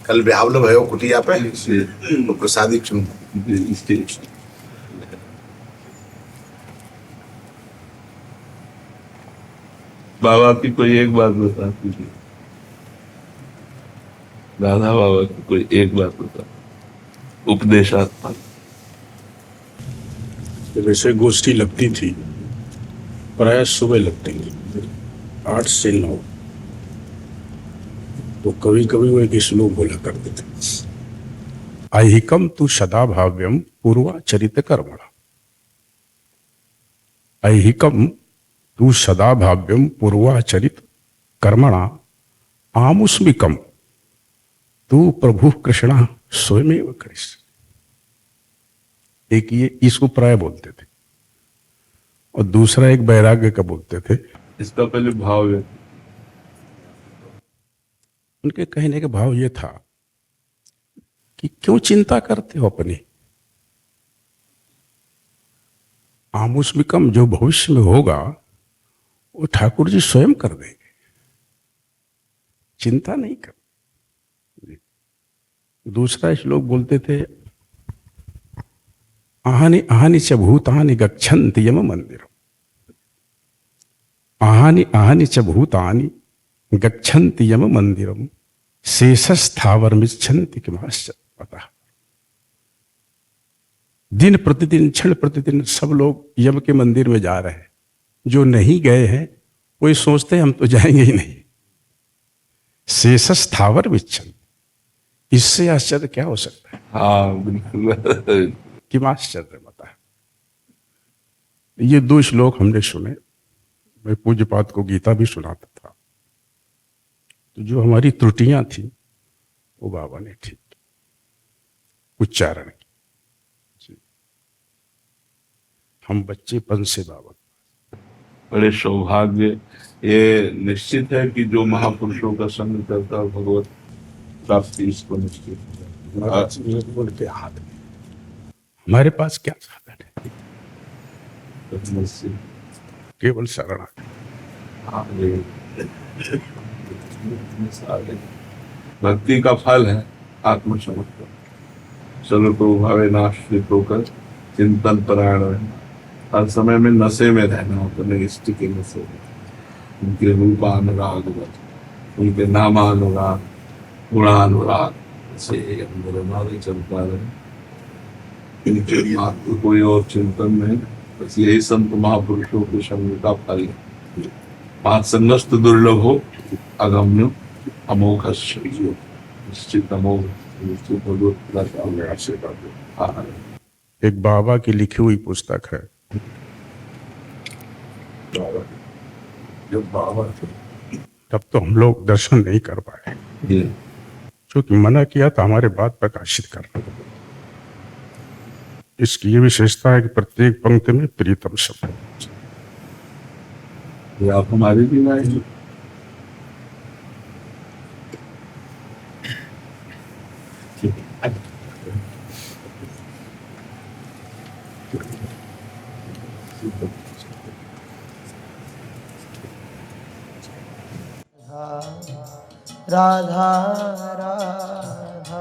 कल ब्याह भयो कुटिया पे तो प्रसादी चुन बाबा की कोई एक बात बता दीजिए, राधा बाबा की कोई एक बात बता, उपदेशात्मक। वैसे गोष्ठी लगती थी, प्राय सुबह लगती थी 8 से 9, तो कभी कभी वो एक श्लोक बोला करते थे, ऐहिकम तु सदा भाव्यम पूर्वाचरित कर्मणा। ऐहिकम तु सदा भाव्यम पूर्वाचरित कर्मणा आमुष्मिकम तू प्रभु कृष्ण स्वयमेव कृष्ण। एक ये इसको प्राय बोलते थे, और दूसरा एक वैराग्य का बोलते थे। इसका पहले भाव है, उनके कहने का भाव ये था कि क्यों चिंता करते हो अपनी, आमुष्मिकम जो भविष्य में होगा वो ठाकुर जी स्वयं कर देंगे, चिंता नहीं कर। दूसरा श्लोक बोलते थे, आहानि आहानि च भूतानि गच्छन्ति यम मंदिरम। आहानि आहानि च भूतानि गच्छन्ति यम मंदिरम शेषस्थावरमिच्छन्ति किमाश्चर्यतः। दिन प्रतिदिन क्षण प्रतिदिन सब लोग यम के मंदिर में जा रहे हैं, जो नहीं गए हैं वो सोचते हैं हम तो जाएंगे ही नहीं। शेषस्थावर विच्छन, इससे आश्चर्य क्या हो सकता है? हाँ बिल्कुल। कि आश्चर्य बता। ये 2 श्लोक हमने सुने, मैं पूज्यपाद को गीता भी सुनाता था, तो जो हमारी त्रुटियां थी वो बाबा ने ठीक उच्चारण की। हम बच्चेपन से बाबा, बड़े सौभाग्य, ये निश्चित है कि जो महापुरुषों का संग करता है भगवत प्राप्ति इसको निश्चित के हाथ में। हमारे पास क्या साधन है? केवल शरणागति। भक्ति का फल है आत्मसमर्पण, सर्वतो भावे नाश्रित होकर चिंतन परायण रहना, हर समय में नशे में रहना होता है, इष्ट के नशे में, उनके रूपानुराग, उनके नामानुराग, गुणानुराग से अंदर हमारे चलता रहे, इनके मात्र कोई और चिंतन नहीं। बस यही संत महापुरुषों के संग का फल है। पांच संगस्त दुर्लभ हो, अगम्य अमोघ निश्चित अमोघ एक बाबा की लिखी हुई पुस्तक है, जो बाबा थे तब तो हम लोग दर्शन नहीं कर पाए, क्योंकि मना किया था हमारे बात प्रकाशित करना। इसकी ये विशेषता है कि प्रत्येक पंक्ति में प्रीतम शब्द। ये आप हमारे भी लाए राधा राधा